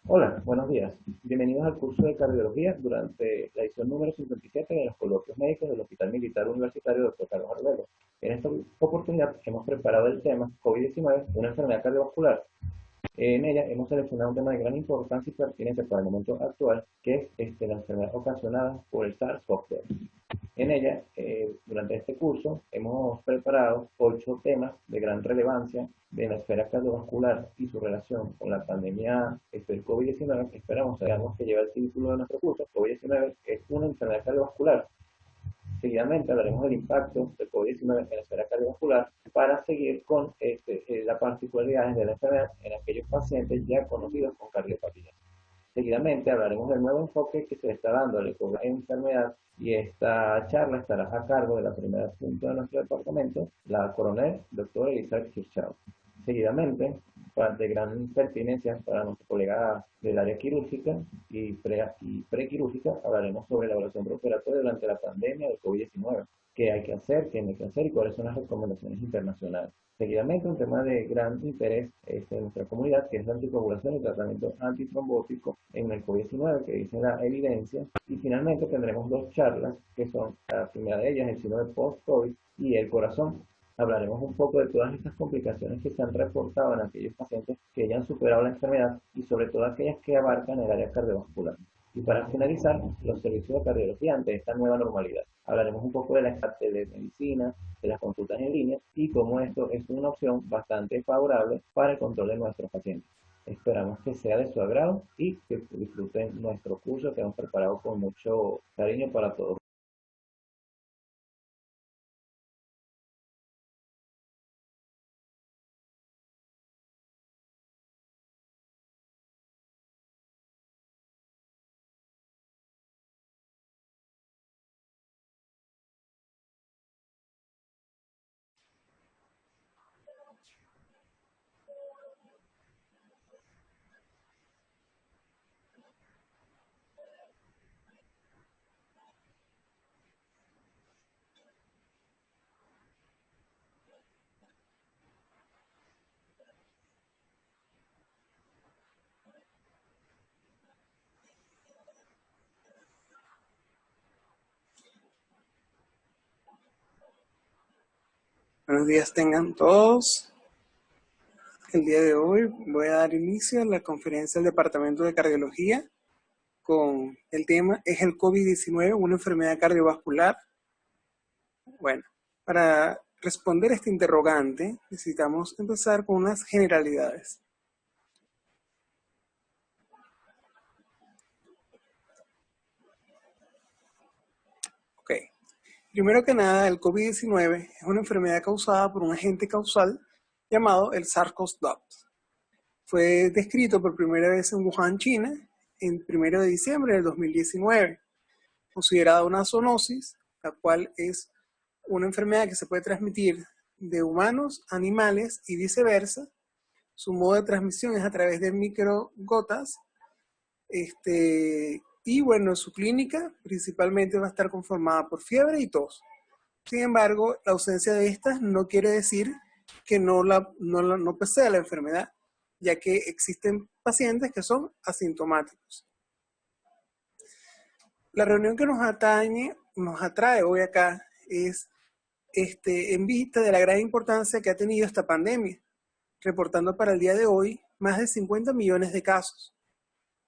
Hola, buenos días. Bienvenidos al curso de cardiología durante la edición número 57 de los coloquios médicos del Hospital Militar Universitario Dr. Carlos Arbelo. En esta oportunidad hemos preparado el tema COVID-19, una enfermedad cardiovascular. En ella hemos seleccionado un tema de gran importancia y pertinente para el momento actual, que es la enfermedad ocasionada por el SARS-CoV-2. En ella, durante este curso, hemos preparado 8 temas de gran relevancia de la esfera cardiovascular y su relación con la pandemia del COVID-19. Sabemos que lleva el título de nuestro curso. COVID-19 es una enfermedad cardiovascular. Seguidamente hablaremos del impacto del COVID-19 en la esfera cardiovascular para seguir con las particularidades de la enfermedad en aquellos pacientes ya conocidos con cardiopatía. Seguidamente hablaremos del nuevo enfoque que se le está dando a la enfermedad, y esta charla estará a cargo de la primera punta de nuestro departamento, la coronel doctora Elizabeth Kirchhoff. Seguidamente, de gran pertinencia para nuestro colega del área quirúrgica y prequirúrgica, hablaremos sobre la evaluación preoperatoria durante la pandemia del COVID-19, qué hay que hacer, qué no hay que hacer y cuáles son las recomendaciones internacionales. Seguidamente, un tema de gran interés en nuestra comunidad, que es la anticoagulación y tratamiento antitrombótico en el COVID-19, que dice la evidencia. Y finalmente tendremos dos charlas, que son la primera de ellas, el síndrome post-COVID y el corazón. Hablaremos un poco de todas estas complicaciones que se han reportado en aquellos pacientes que ya han superado la enfermedad y sobre todo aquellas que abarcan el área cardiovascular. Y para finalizar, los servicios de cardiología ante esta nueva normalidad. Hablaremos un poco de la telemedicina, de las consultas en línea y cómo esto es una opción bastante favorable para el control de nuestros pacientes. Esperamos que sea de su agrado y que disfruten nuestro curso que hemos preparado con mucho cariño para todos. Buenos días tengan todos. El día de hoy voy a dar inicio a la conferencia del Departamento de Cardiología con el tema ¿es el COVID-19 una enfermedad cardiovascular? Bueno, para responder a este interrogante necesitamos empezar con unas generalidades. Ok, primero que nada, el COVID-19 es una enfermedad causada por un agente causal llamado el SARS-CoV-2. Fue descrito por primera vez en Wuhan, China, en 1 de diciembre del 2019, considerada una zoonosis, la cual es una enfermedad que se puede transmitir de humanos a animales y viceversa. Su modo de transmisión es a través de microgotas. Y bueno, su clínica principalmente va a estar conformada por fiebre y tos. Sin embargo, la ausencia de estas no quiere decir que no posea la enfermedad, ya que existen pacientes que son asintomáticos. La reunión que nos atrae hoy acá es en vista de la gran importancia que ha tenido esta pandemia, reportando para el día de hoy más de 50 millones de casos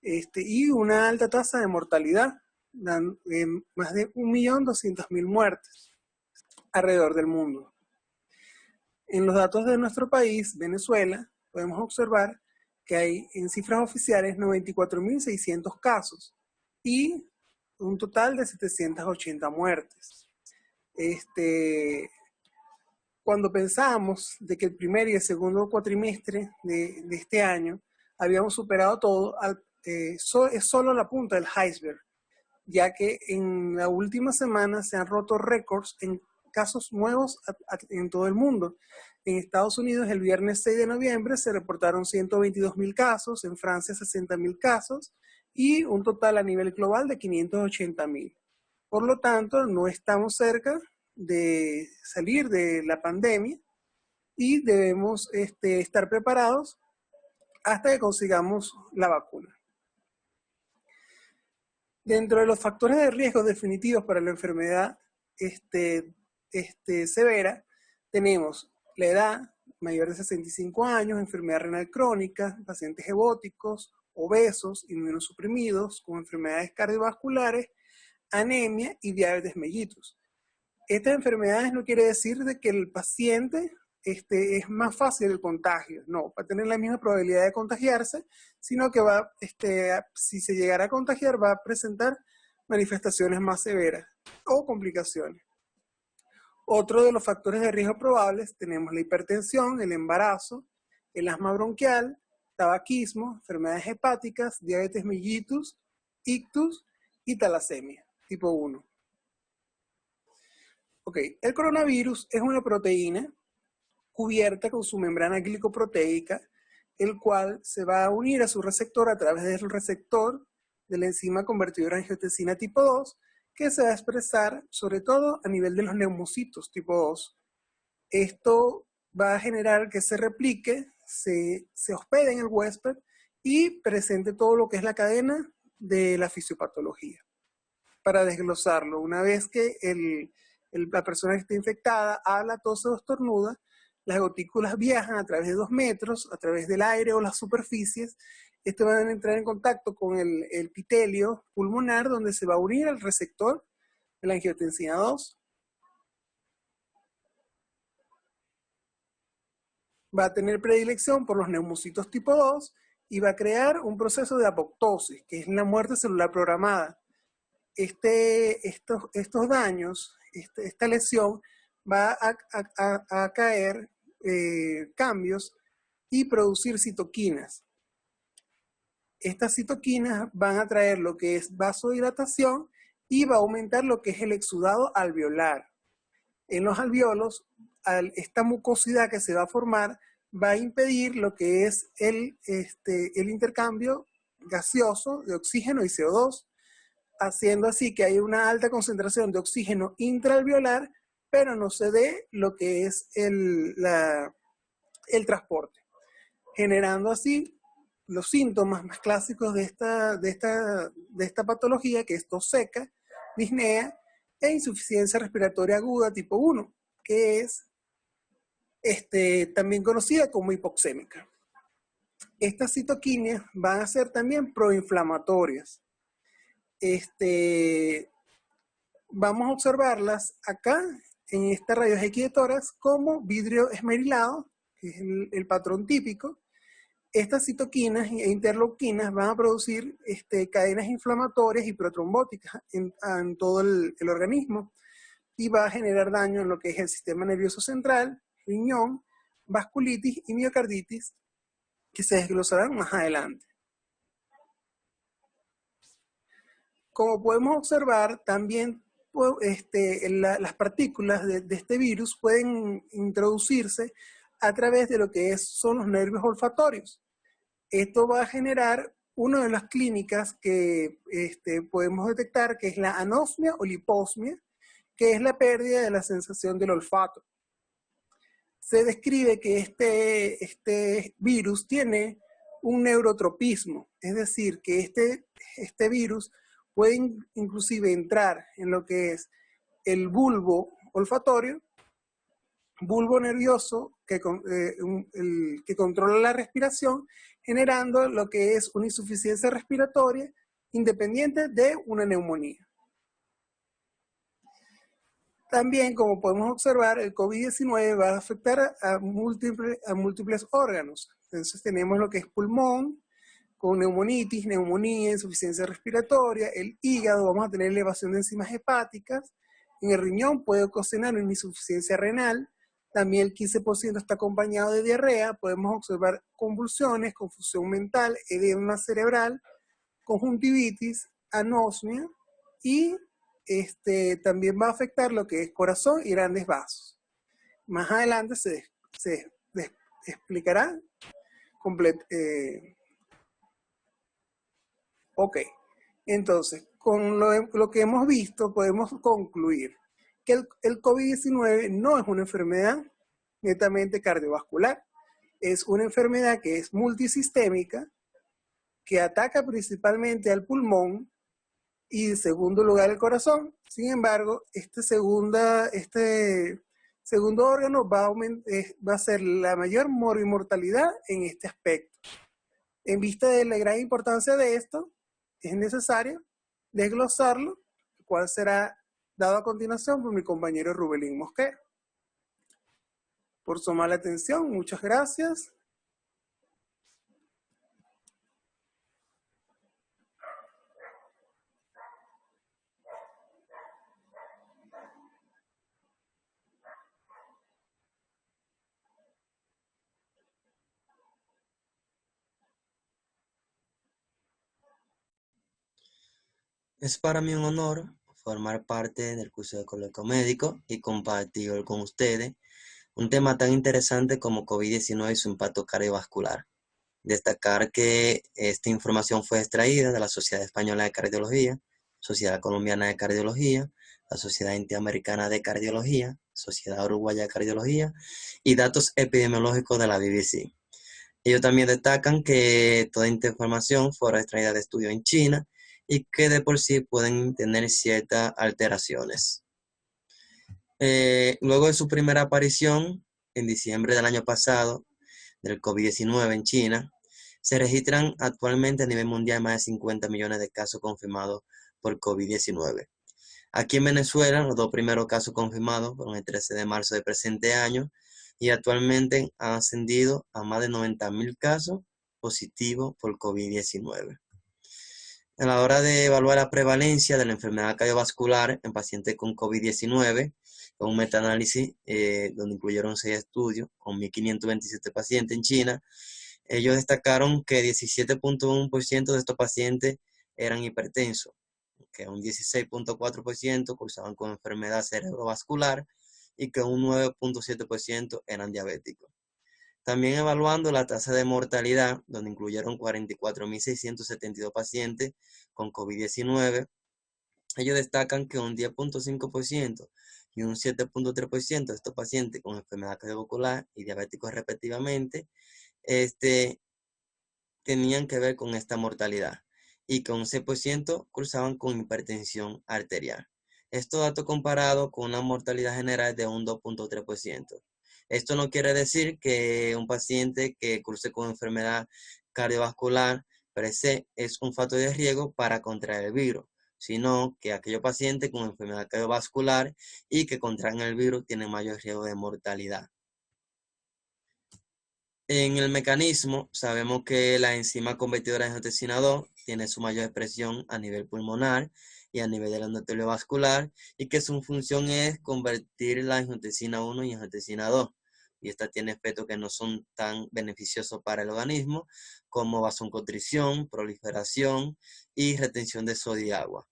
y una alta tasa de mortalidad, más de 1.200.000 muertes alrededor del mundo. En los datos de nuestro país, Venezuela, podemos observar que hay en cifras oficiales 94.600 casos y un total de 780 muertes. Cuando pensábamos de que el primer y el segundo cuatrimestre de este año habíamos superado todo, es solo la punta del iceberg, ya que en la última semana se han roto récords en casos nuevos en todo el mundo. En Estados Unidos, el viernes 6 de noviembre se reportaron 122.000 casos, en Francia 60.000 casos y un total a nivel global de 580.000. Por lo tanto, no estamos cerca de salir de la pandemia y debemos estar preparados hasta que consigamos la vacuna. Dentro de los factores de riesgo definitivos para la enfermedad severa, tenemos la edad, mayor de 65 años, enfermedad renal crónica, pacientes hebóticos, obesos, inmunosuprimidos, con enfermedades cardiovasculares, anemia y diabetes mellitus. Estas enfermedades no quiere decir de que el paciente es más fácil el contagio, no, va a tener la misma probabilidad de contagiarse, sino que va, si se llegara a contagiar, va a presentar manifestaciones más severas o complicaciones. Otro de los factores de riesgo probables tenemos la hipertensión, el embarazo, el asma bronquial, tabaquismo, enfermedades hepáticas, diabetes mellitus, ictus y talasemia tipo 1. Ok, el coronavirus es una proteína cubierta con su membrana glicoproteica, el cual se va a unir a su receptor a través del receptor de la enzima convertidora en angiotensina tipo 2, que se va a expresar sobre todo a nivel de los neumocitos tipo 2. Esto va a generar que se replique, se hospede en el huésped y presente todo lo que es la cadena de la fisiopatología. Para desglosarlo, una vez que la persona que está infectada habla, tose o estornuda, las gotículas viajan a través de 2 metros, a través del aire o las superficies. Estos van a entrar en contacto con el epitelio pulmonar, donde se va a unir al receptor de la angiotensina 2. Va a tener predilección por los neumocitos tipo 2 y va a crear un proceso de apoptosis, que es la muerte celular programada. Estos daños, esta lesión, va a caer cambios y producir citoquinas. Estas citoquinas van a traer lo que es vasodilatación y va a aumentar lo que es el exudado alveolar. En los alveolos, esta mucosidad que se va a formar va a impedir lo que es el intercambio gaseoso de oxígeno y CO2, haciendo así que hay una alta concentración de oxígeno intraalveolar, pero no se dé lo que es el transporte, generando así los síntomas más clásicos de esta patología, que es tos seca, disnea e insuficiencia respiratoria aguda tipo 1, que es también conocida como hipoxémica. Estas citoquinas van a ser también proinflamatorias. Vamos a observarlas acá en esta rayos X de tórax como vidrio esmerilado, que es el patrón típico. Estas citoquinas e interleuquinas van a producir cadenas inflamatorias y protrombóticas en todo el organismo y va a generar daño en lo que es el sistema nervioso central, riñón, vasculitis y miocarditis, que se desglosarán más adelante. Como podemos observar, también las partículas de este virus pueden introducirse a través de lo que son los nervios olfatorios. Esto va a generar una de las clínicas que podemos detectar, que es la anosmia o liposmia, que es la pérdida de la sensación del olfato. Se describe que este virus tiene un neurotropismo, es decir, que este virus puede inclusive entrar en lo que es el bulbo olfatorio, bulbo nervioso que controla la respiración, generando lo que es una insuficiencia respiratoria independiente de una neumonía. También, como podemos observar, el COVID-19 va a afectar a múltiples órganos. Entonces tenemos lo que es pulmón, con neumonitis, neumonía, insuficiencia respiratoria, el hígado, vamos a tener elevación de enzimas hepáticas, en el riñón puede ocasionar una insuficiencia renal, también el 15% está acompañado de diarrea, podemos observar convulsiones, confusión mental, edema cerebral, conjuntivitis, anosmia y también va a afectar lo que es corazón y grandes vasos. Más adelante se explicará Ok, entonces, con lo que hemos visto, podemos concluir que el COVID-19 no es una enfermedad netamente cardiovascular, es una enfermedad que es multisistémica, que ataca principalmente al pulmón y en segundo lugar el corazón. Sin embargo, este segundo órgano va a ser la mayor mortalidad en este aspecto. En vista de la gran importancia de esto, es necesario desglosarlo, el cual será dado a continuación por mi compañero Rubelín Mosquera. Por su mala atención, muchas gracias. Es para mí un honor formar parte del curso de Coloquio Médico y compartir con ustedes un tema tan interesante como COVID-19 y su impacto cardiovascular. Destacar que esta información fue extraída de la Sociedad Española de Cardiología, Sociedad Colombiana de Cardiología, la Sociedad Interamericana de Cardiología, Sociedad Uruguaya de Cardiología y datos epidemiológicos de la BBC. Ellos también destacan que toda esta información fue extraída de estudios en China y que de por sí pueden tener ciertas alteraciones. Luego de su primera aparición en diciembre del año pasado del COVID-19 en China, se registran actualmente a nivel mundial más de 50 millones de casos confirmados por COVID-19. Aquí en Venezuela, los 2 primeros casos confirmados fueron el 13 de marzo del presente año y actualmente han ascendido a más de 90.000 casos positivos por COVID-19. A la hora de evaluar la prevalencia de la enfermedad cardiovascular en pacientes con COVID-19, con un metaanálisis donde incluyeron 6 estudios con 1.527 pacientes en China, ellos destacaron que 17.1% de estos pacientes eran hipertensos, que un 16.4% cursaban con enfermedad cerebrovascular y que un 9.7% eran diabéticos. También evaluando la tasa de mortalidad, donde incluyeron 44.672 pacientes con COVID-19, ellos destacan que un 10.5% y un 7.3% de estos pacientes con enfermedad cardiovascular y diabéticos respectivamente, tenían que ver con esta mortalidad y que un 6% cursaban con hipertensión arterial. Estos datos comparados con una mortalidad general de un 2.3%. Esto no quiere decir que un paciente que curse con enfermedad cardiovascular per se es un factor de riesgo para contraer el virus, sino que aquellos pacientes con enfermedad cardiovascular y que contraen el virus tienen mayor riesgo de mortalidad. En el mecanismo, sabemos que la enzima convertidora de angiotensina 2 tiene su mayor expresión a nivel pulmonar y a nivel del endotelio vascular, y que su función es convertir la angiotensina 1 y angiotensina 2. Y esta tiene efectos que no son tan beneficiosos para el organismo, como vasoconstricción, proliferación y retención de sodio y agua.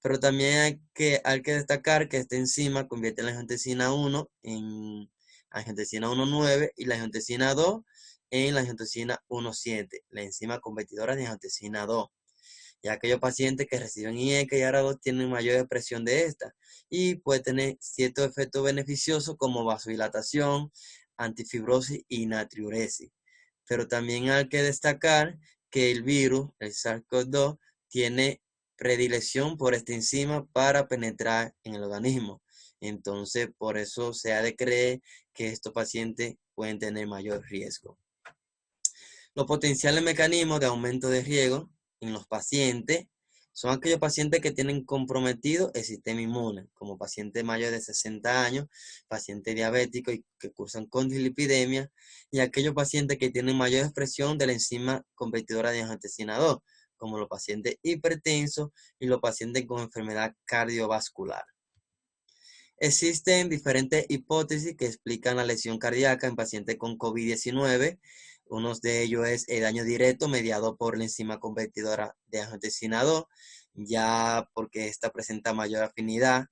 Pero también hay que destacar que esta enzima convierte la angiotensina 1 en angiotensina 1,9 y la angiotensina 2 en la angiotensina 1,7, la enzima convertidora de angiotensina 2. Y aquellos pacientes que reciben IECA y ARA2 tienen mayor expresión de esta y puede tener ciertos efectos beneficiosos como vasodilatación, antifibrosis y natriuresis. Pero también hay que destacar que el virus, el SARS-CoV-2, tiene predilección por esta enzima para penetrar en el organismo. Entonces, por eso se ha de creer que estos pacientes pueden tener mayor riesgo. Los potenciales mecanismos de aumento de riesgo en los pacientes son aquellos pacientes que tienen comprometido el sistema inmune, como pacientes mayores de 60 años, pacientes diabéticos y que cursan con dislipidemia, y aquellos pacientes que tienen mayor expresión de la enzima convertidora de angiotensina 2, como los pacientes hipertensos y los pacientes con enfermedad cardiovascular. Existen diferentes hipótesis que explican la lesión cardíaca en pacientes con COVID-19. Uno de ellos es el daño directo mediado por la enzima convertidora de angiotensina 2, ya porque esta presenta mayor afinidad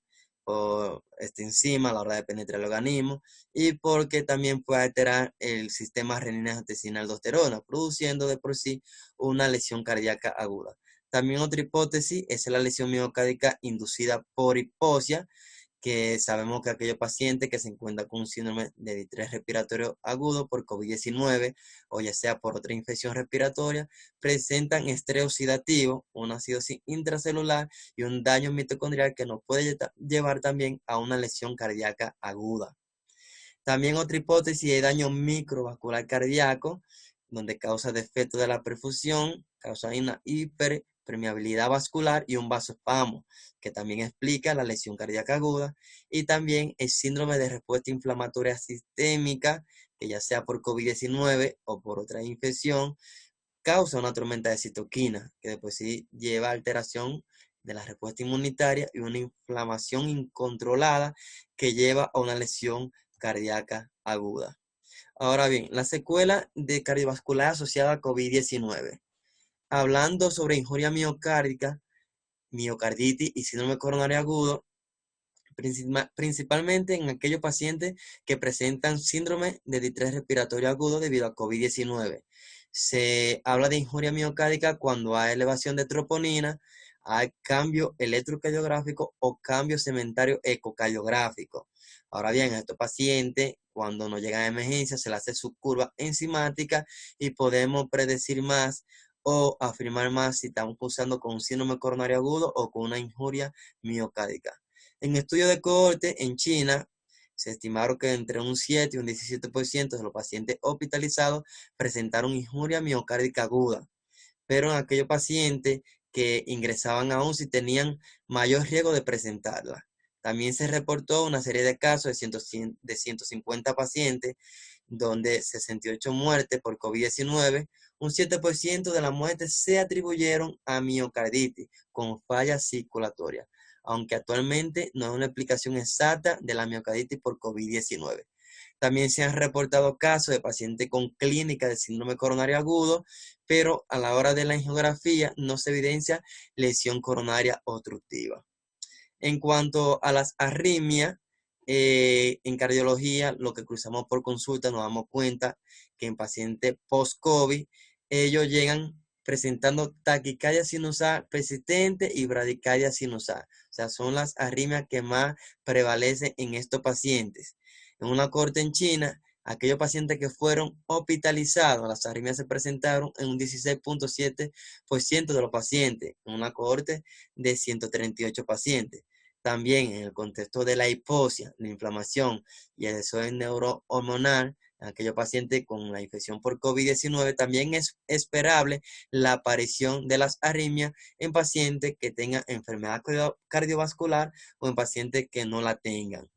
por esta enzima a la hora de penetrar el organismo y porque también puede alterar el sistema renina-angiotensina-aldosterona, produciendo de por sí una lesión cardíaca aguda. También otra hipótesis es la lesión miocárdica inducida por hipoxia, que sabemos que aquellos pacientes que se encuentran con un síndrome de distrés respiratorio agudo por COVID-19 o ya sea por otra infección respiratoria, presentan estrés oxidativo, una acidosis intracelular y un daño mitocondrial que nos puede llevar también a una lesión cardíaca aguda. También otra hipótesis es daño microvascular cardíaco, donde causa defecto de la perfusión, causa una hiperpermeabilidad vascular y un vasoespasmo, que también explica la lesión cardíaca aguda, y también el síndrome de respuesta inflamatoria sistémica, que ya sea por COVID-19 o por otra infección, causa una tormenta de citoquina, que después sí lleva a alteración de la respuesta inmunitaria y una inflamación incontrolada que lleva a una lesión cardíaca aguda. Ahora bien, la secuela de cardiovascular asociada a COVID-19. Hablando sobre injuria miocárdica, miocarditis y síndrome coronario agudo, principalmente en aquellos pacientes que presentan síndrome de distrés respiratorio agudo debido a COVID-19. Se habla de injuria miocárdica cuando hay elevación de troponina, hay cambio electrocardiográfico o cambio segmentario ecocardiográfico. Ahora bien, a estos pacientes, cuando nos llegan a emergencia, se le hace su curva enzimática y podemos predecir más o afirmar más si estamos cursando con un síndrome coronario agudo o con una injuria miocárdica. En estudios de cohorte en China, se estimaron que entre un 7 y un 17% de los pacientes hospitalizados presentaron injuria miocárdica aguda, pero en aquellos pacientes que ingresaban a UCI tenían mayor riesgo de presentarla. También se reportó una serie de casos de 150 pacientes, donde 68 muertes por COVID-19, un 7% de las muertes se atribuyeron a miocarditis con falla circulatoria, aunque actualmente no hay una explicación exacta de la miocarditis por COVID-19. También se han reportado casos de pacientes con clínica de síndrome coronario agudo, pero a la hora de la angiografía no se evidencia lesión coronaria obstructiva. En cuanto a las arritmias, en cardiología, lo que cruzamos por consulta, nos damos cuenta que en pacientes post-COVID, ellos llegan presentando taquicardia sinusal persistente y bradicardia sinusal. O sea, son las arritmias que más prevalecen en estos pacientes. En una corte en China, aquellos pacientes que fueron hospitalizados, las arritmias se presentaron en un 16.7% de los pacientes, en una cohorte de 138 pacientes. También en el contexto de la hipoxia, la inflamación y el desorden neurohormonal, en aquellos pacientes con la infección por COVID-19, también es esperable la aparición de las arritmias en pacientes que tengan enfermedad cardiovascular o en pacientes que no la tengan.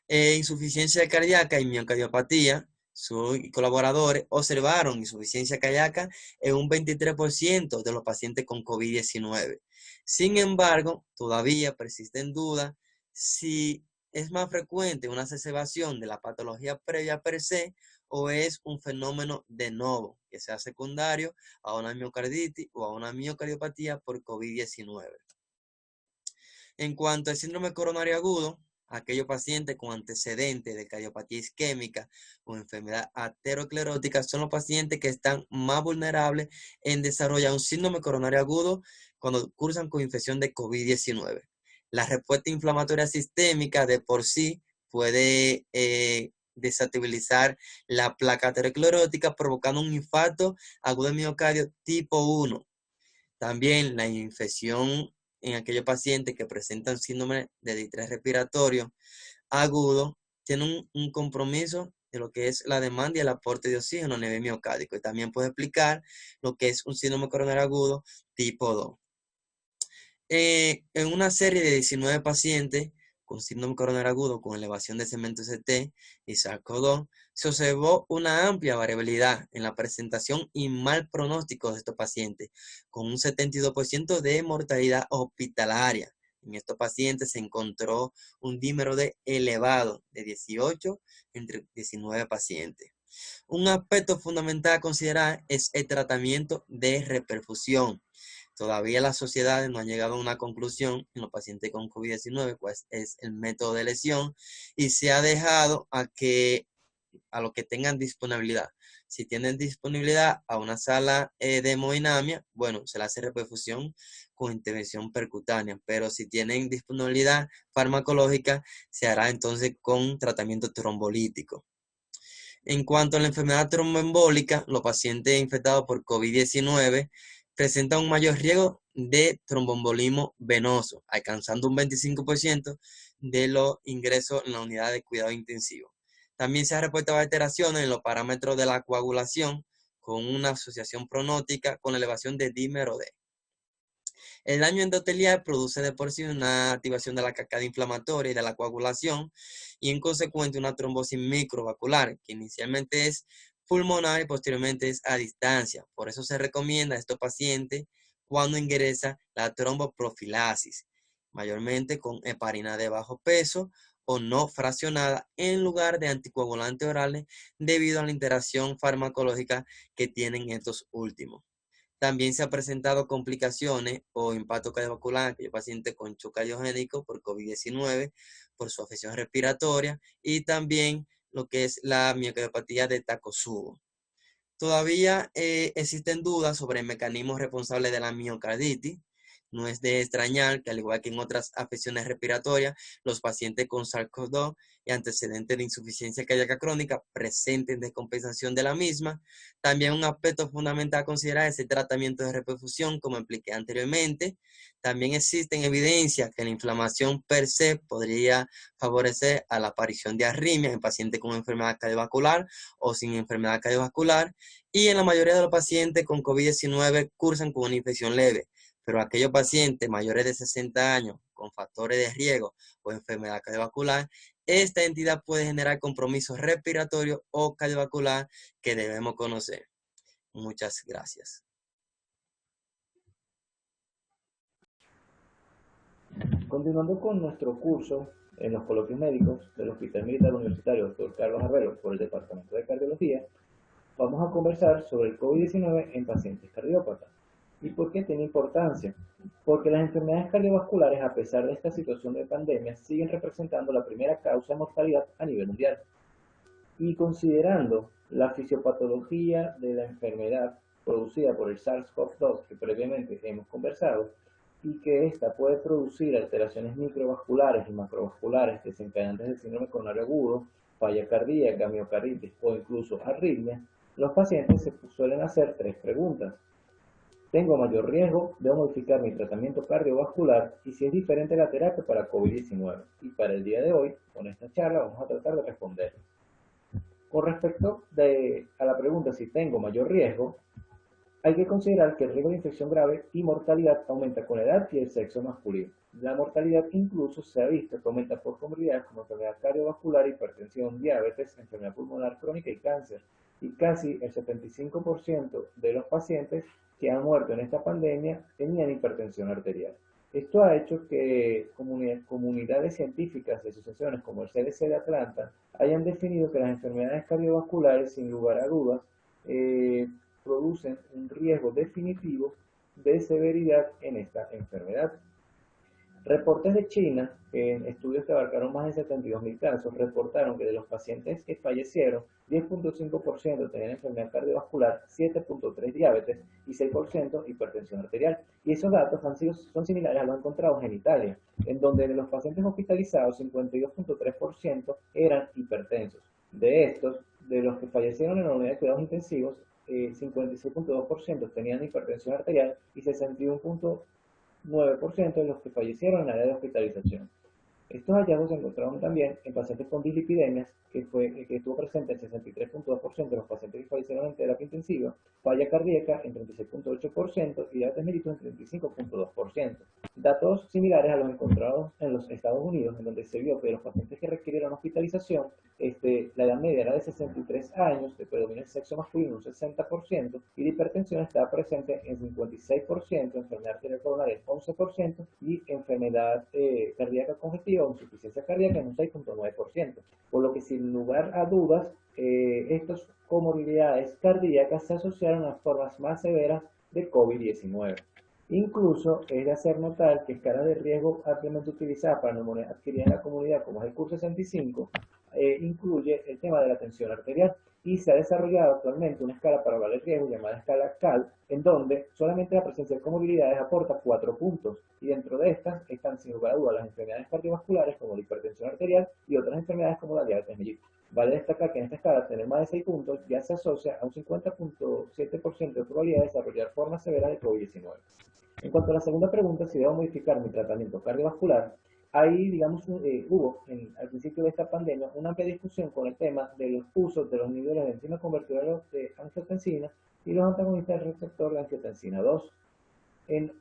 Insuficiencia cardíaca y miocardiopatía, sus colaboradores observaron insuficiencia cardíaca en un 23% de los pacientes con COVID-19. Sin embargo, todavía persisten dudas si es más frecuente una exacerbación de la patología previa per se o es un fenómeno de novo, que sea secundario a una miocarditis o a una miocardiopatía por COVID-19. En cuanto al síndrome coronario agudo, aquellos pacientes con antecedentes de cardiopatía isquémica o enfermedad aterosclerótica son los pacientes que están más vulnerables en desarrollar un síndrome coronario agudo cuando cursan con infección de COVID-19. La respuesta inflamatoria sistémica de por sí puede desestabilizar la placa aterosclerótica provocando un infarto agudo de miocardio tipo 1. También la infección en aquellos pacientes que presentan síndrome de distrés respiratorio agudo tiene un compromiso de lo que es la demanda y el aporte de oxígeno a nivel miocárdico. Y también puede explicar lo que es un síndrome coronario agudo tipo 2. En una serie de 19 pacientes con síndrome coronario agudo con elevación de segmento ST y SARS-CoV-2, se observó una amplia variabilidad en la presentación y mal pronóstico de estos pacientes, con un 72% de mortalidad hospitalaria. En estos pacientes se encontró un dímero D elevado de 18 entre 19 pacientes. Un aspecto fundamental a considerar es el tratamiento de reperfusión. Todavía las sociedades no han llegado a una conclusión en los pacientes con COVID-19, pues es el método de lesión, y se ha dejado a que a lo que tengan disponibilidad. Si tienen disponibilidad a una sala de hemodinamia, bueno, se le hace reperfusión con intervención percutánea, pero si tienen disponibilidad farmacológica, se hará entonces con tratamiento trombolítico. En cuanto a la enfermedad tromboembólica, los pacientes infectados por COVID-19 presentan un mayor riesgo de tromboembolismo venoso, alcanzando un 25% de los ingresos en la unidad de cuidado intensivo. También se han reportado alteraciones en los parámetros de la coagulación con una asociación pronóstica con elevación de dímero D. El daño endotelial produce de por sí una activación de la cascada inflamatoria y de la coagulación y en consecuencia una trombosis microvascular que inicialmente es pulmonar y posteriormente es a distancia. Por eso se recomienda a estos pacientes cuando ingresa la tromboprofilaxis, mayormente con heparina de bajo peso o no fraccionada en lugar de anticoagulantes orales debido a la interacción farmacológica que tienen estos últimos. También se han presentado complicaciones o impacto cardiovascular en aquellos pacientes con shock cardiogénico por COVID-19, por su afección respiratoria y también lo que es la miocardiopatía de Takotsubo. Todavía existen dudas sobre el mecanismo responsable de la miocarditis. No es de extrañar que, al igual que en otras afecciones respiratorias, los pacientes con SARS-CoV-2 y antecedentes de insuficiencia cardíaca crónica presenten descompensación de la misma. También un aspecto fundamental a considerar es el tratamiento de reperfusión, como expliqué anteriormente. También existen evidencias que la inflamación per se podría favorecer a la aparición de arritmia en pacientes con enfermedad cardiovascular o sin enfermedad cardiovascular. Y en la mayoría de los pacientes con COVID-19 cursan con una infección leve, pero aquellos pacientes mayores de 60 años con factores de riesgo o enfermedad cardiovascular, esta entidad puede generar compromisos respiratorios o cardiovascular que debemos conocer. Muchas gracias. Continuando con nuestro curso en los coloquios médicos del Hospital Militar Universitario Dr. Carlos Arbelo por el Departamento de Cardiología, vamos a conversar sobre el COVID-19 en pacientes cardiópatas. ¿Y por qué tiene importancia? Porque las enfermedades cardiovasculares, a pesar de esta situación de pandemia, siguen representando la primera causa de mortalidad a nivel mundial. Y considerando la fisiopatología de la enfermedad producida por el SARS-CoV-2 que previamente hemos conversado, y que ésta puede producir alteraciones microvasculares y macrovasculares desencadenantes del síndrome coronario agudo, falla cardíaca, miocarditis o incluso arritmia, los pacientes se suelen hacer tres preguntas. ¿Tengo mayor riesgo? ¿Debo modificar mi tratamiento cardiovascular? Y si es diferente la terapia para COVID-19. Y para el día de hoy, con esta charla, vamos a tratar de responder. Con respecto a la pregunta si tengo mayor riesgo, hay que considerar que el riesgo de infección grave y mortalidad aumenta con la edad y el sexo masculino. La mortalidad incluso se ha visto que aumenta por comorbilidades como enfermedad cardiovascular, hipertensión, diabetes, enfermedad pulmonar crónica y cáncer. Y casi el 75% de los pacientes que han muerto en esta pandemia tenían hipertensión arterial. Esto ha hecho que comunidades científicas y asociaciones como el CDC de Atlanta hayan definido que las enfermedades cardiovasculares, sin lugar a dudas, producen un riesgo definitivo de severidad en esta enfermedad. Reportes de China, en estudios que abarcaron más de 72.000 casos, reportaron que de los pacientes que fallecieron, 10.5% tenían enfermedad cardiovascular, 7.3% diabetes y 6% hipertensión arterial. Y esos datos son similares a los encontrados en Italia, en donde de los pacientes hospitalizados, 52.3% eran hipertensos. De estos, de los que fallecieron en la unidad de cuidados intensivos, 56.2% tenían hipertensión arterial y 61.9% de los que fallecieron en el área de hospitalización. Estos hallazgos se encontraron también en pacientes con dislipidemias, que estuvo presente el 63.2% de los pacientes que fallecieron en terapia intensiva, falla cardíaca en 36.8% y diabetes mellitus en 35.2%. Datos similares a los encontrados en los Estados Unidos, en donde se vio que los pacientes que requirieron hospitalización, la edad media era de 63 años, que predomina el sexo masculino un 60%, y la hipertensión estaba presente en 56%, enfermedad arterial coronaria en 11% y enfermedad cardíaca congestiva o insuficiencia cardíaca en un 6.9%. Por lo que sin lugar a dudas, estas comorbilidades cardíacas se asociaron a formas más severas de COVID-19. Incluso es de hacer notar que escalas de riesgo ampliamente utilizadas para neumonía adquirida en la comunidad, como es el CUR 65, incluye el tema de la tensión arterial y se ha desarrollado actualmente una escala para evaluar el riesgo llamada escala CAL, en donde solamente la presencia de comorbilidades aporta 4 puntos, y dentro de estas están sin lugar a dudas las enfermedades cardiovasculares como la hipertensión arterial y otras enfermedades como la diabetes mellitus. Vale destacar que en esta escala tener más de 6 puntos ya se asocia a un 50.7% de probabilidad de desarrollar formas severas de COVID-19. En cuanto a la segunda pregunta, si debo modificar mi tratamiento cardiovascular, ahí, digamos, hubo al principio de esta pandemia una amplia discusión con el tema de los usos de los inhibidores de enzima convertidora de angiotensina y los antagonistas del receptor de angiotensina 2.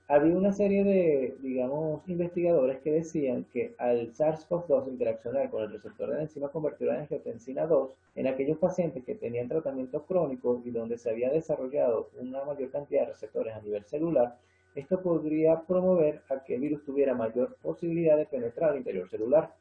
Había una serie de, digamos, investigadores que decían que al SARS-CoV-2 interaccionar con el receptor de la enzima convertidora de angiotensina 2, en aquellos pacientes que tenían tratamiento crónico y donde se había desarrollado una mayor cantidad de receptores a nivel celular, esto podría promover a que el virus tuviera mayor posibilidad de penetrar al interior celular.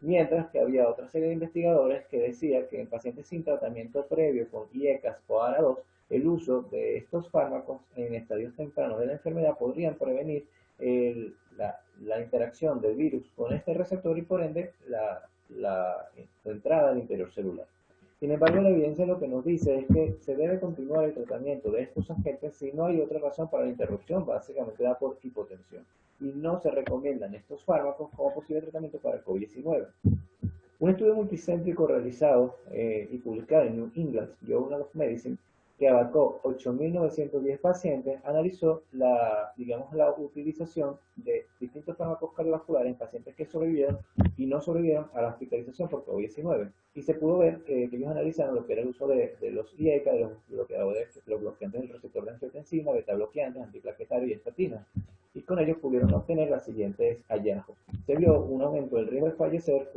Mientras que había otra serie de investigadores que decían que en pacientes sin tratamiento previo con IECAS o ARA2, el uso de estos fármacos en estadios tempranos de la enfermedad podrían prevenir la interacción del virus con este receptor y por ende su entrada al interior celular. Sin embargo, la evidencia lo que nos dice es que se debe continuar el tratamiento de estos agentes si no hay otra razón para la interrupción, básicamente da por hipotensión. Y no se recomiendan estos fármacos como posible tratamiento para el COVID-19. Un estudio multicéntrico realizado y publicado en New England Journal of Medicine, que abarcó 8.910 pacientes, analizó la utilización de distintos fármacos cardiovasculares en pacientes que sobrevivieron y no sobrevivieron a la hospitalización por COVID-19. Y se pudo ver que ellos analizaron lo que era el uso de los IECA, de los bloqueantes del receptor de angiotensina, beta bloqueantes, antiplaquetarios y estatinas. Y con ellos pudieron obtener los siguientes hallazgos. Se vio un aumento del riesgo de fallecer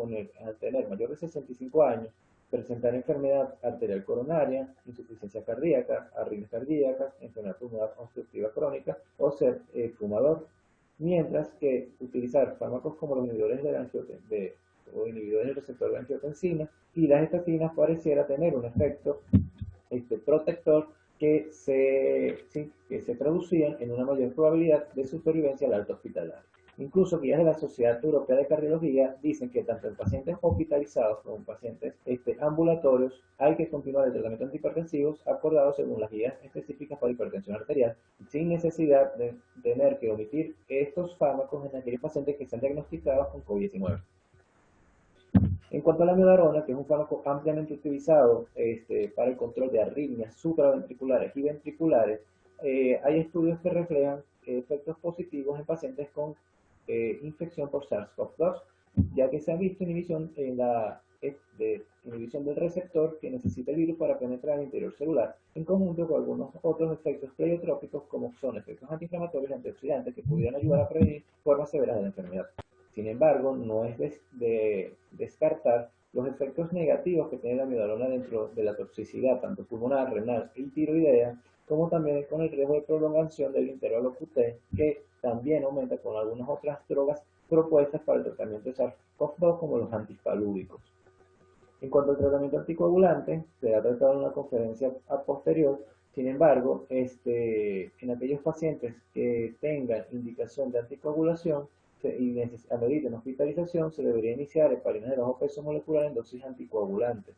al tener mayor de 65 años, presentar enfermedad arterial coronaria, insuficiencia cardíaca, arritmias cardíacas, enfermedad pulmonar obstructiva crónica o ser fumador, mientras que utilizar fármacos como los inhibidores del receptor de angiotensina y las estatinas pareciera tener un efecto protector que se traducían en una mayor probabilidad de supervivencia al alta hospitalaria. Incluso guías de la Sociedad Europea de Cardiología dicen que tanto en pacientes hospitalizados como en pacientes ambulatorios hay que continuar el tratamiento antihipertensivos acordado según las guías específicas para hipertensión arterial, sin necesidad de tener que omitir estos fármacos en aquellos pacientes que están diagnosticados con COVID-19. En cuanto a la amiodarona, que es un fármaco ampliamente utilizado para el control de arritmias supraventriculares y ventriculares, hay estudios que reflejan efectos positivos en pacientes con infección por SARS-CoV-2, ya que se ha visto inhibición del receptor que necesita el virus para penetrar al interior celular, en conjunto con algunos otros efectos pleiotrópicos como son efectos antiinflamatorios y antioxidantes que pudieran ayudar a prevenir formas severas de la enfermedad. Sin embargo, no es de descartar los efectos negativos que tiene la amiodarona dentro de la toxicidad, tanto pulmonar, renal y tiroidea, como también con el riesgo de prolongación del intervalo QT, que también aumenta con algunas otras drogas propuestas para el tratamiento de SARS-CoV-2, como los antispalúdicos. En cuanto al tratamiento anticoagulante, se ha tratado en una conferencia a posterior. Sin embargo, en aquellos pacientes que tengan indicación de anticoagulación y ameriten hospitalización, se debería iniciar heparinas de bajo peso molecular en dosis anticoagulantes,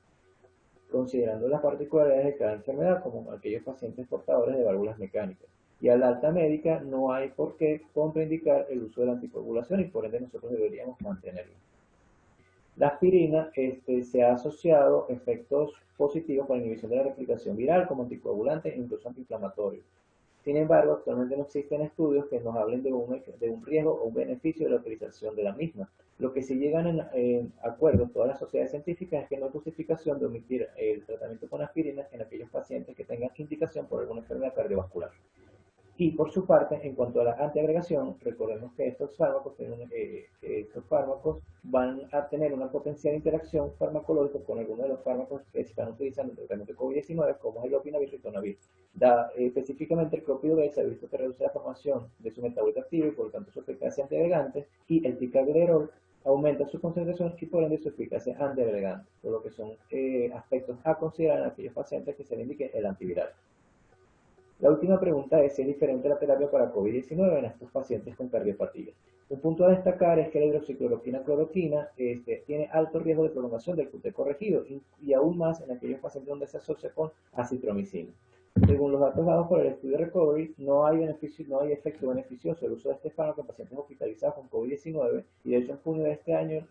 considerando las particularidades de cada enfermedad, como aquellos pacientes portadores de válvulas mecánicas. Y a la alta médica no hay por qué contraindicar el uso de la anticoagulación y por ende nosotros deberíamos mantenerlo. La aspirina se ha asociado efectos positivos con la inhibición de la replicación viral como anticoagulante e incluso antiinflamatorio. Sin embargo, actualmente no existen estudios que nos hablen de un riesgo o un beneficio de la utilización de la misma. Lo que sí llegan en acuerdo todas las sociedades científicas es que no hay justificación de omitir el tratamiento con aspirina en aquellos pacientes que tengan indicación por alguna enfermedad cardiovascular. Y por su parte, en cuanto a la antiagregación, recordemos que estos fármacos van a tener una potencial interacción farmacológica con algunos de los fármacos que se están utilizando en el tratamiento de COVID-19, como es el lopinavir y ritonavir. Específicamente el clopidogrel se ha visto que reduce la formación de su metabolito activo y por lo tanto su eficacia antiagregante, y el ticagrelor aumenta su concentración y por ende su eficacia antiagregante, por lo que son aspectos a considerar en aquellos pacientes que se le indique el antiviral. La última pregunta es si es diferente la terapia para COVID-19 en estos pacientes con cardiopatía. Un punto a destacar es que la hidroxicloroquina-cloroquina tiene alto riesgo de prolongación del QT corregido y aún más en aquellos pacientes donde se asocia con acitromicina. Según los datos dados por el estudio Recovery, no hay efecto beneficioso del uso de este fármaco en pacientes hospitalizados con COVID-19 y de hecho en junio de este año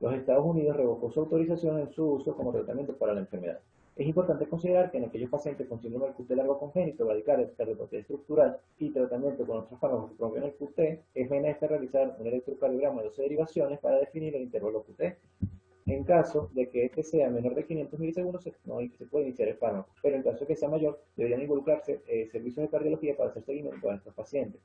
los Estados Unidos revocó su autorización en su uso como tratamiento para la enfermedad. Es importante considerar que en aquellos pacientes con síndrome del QT largo congénito, bradicardia, cardiopatía estructural y tratamiento con otros fármacos que promueven el QT, es menester realizar un electrocardiograma de 12 derivaciones para definir el intervalo QT. En caso de que este sea menor de 500 milisegundos, se puede iniciar el fármaco, pero en caso de que sea mayor, deberían involucrarse servicios de cardiología para hacer seguimiento a estos pacientes.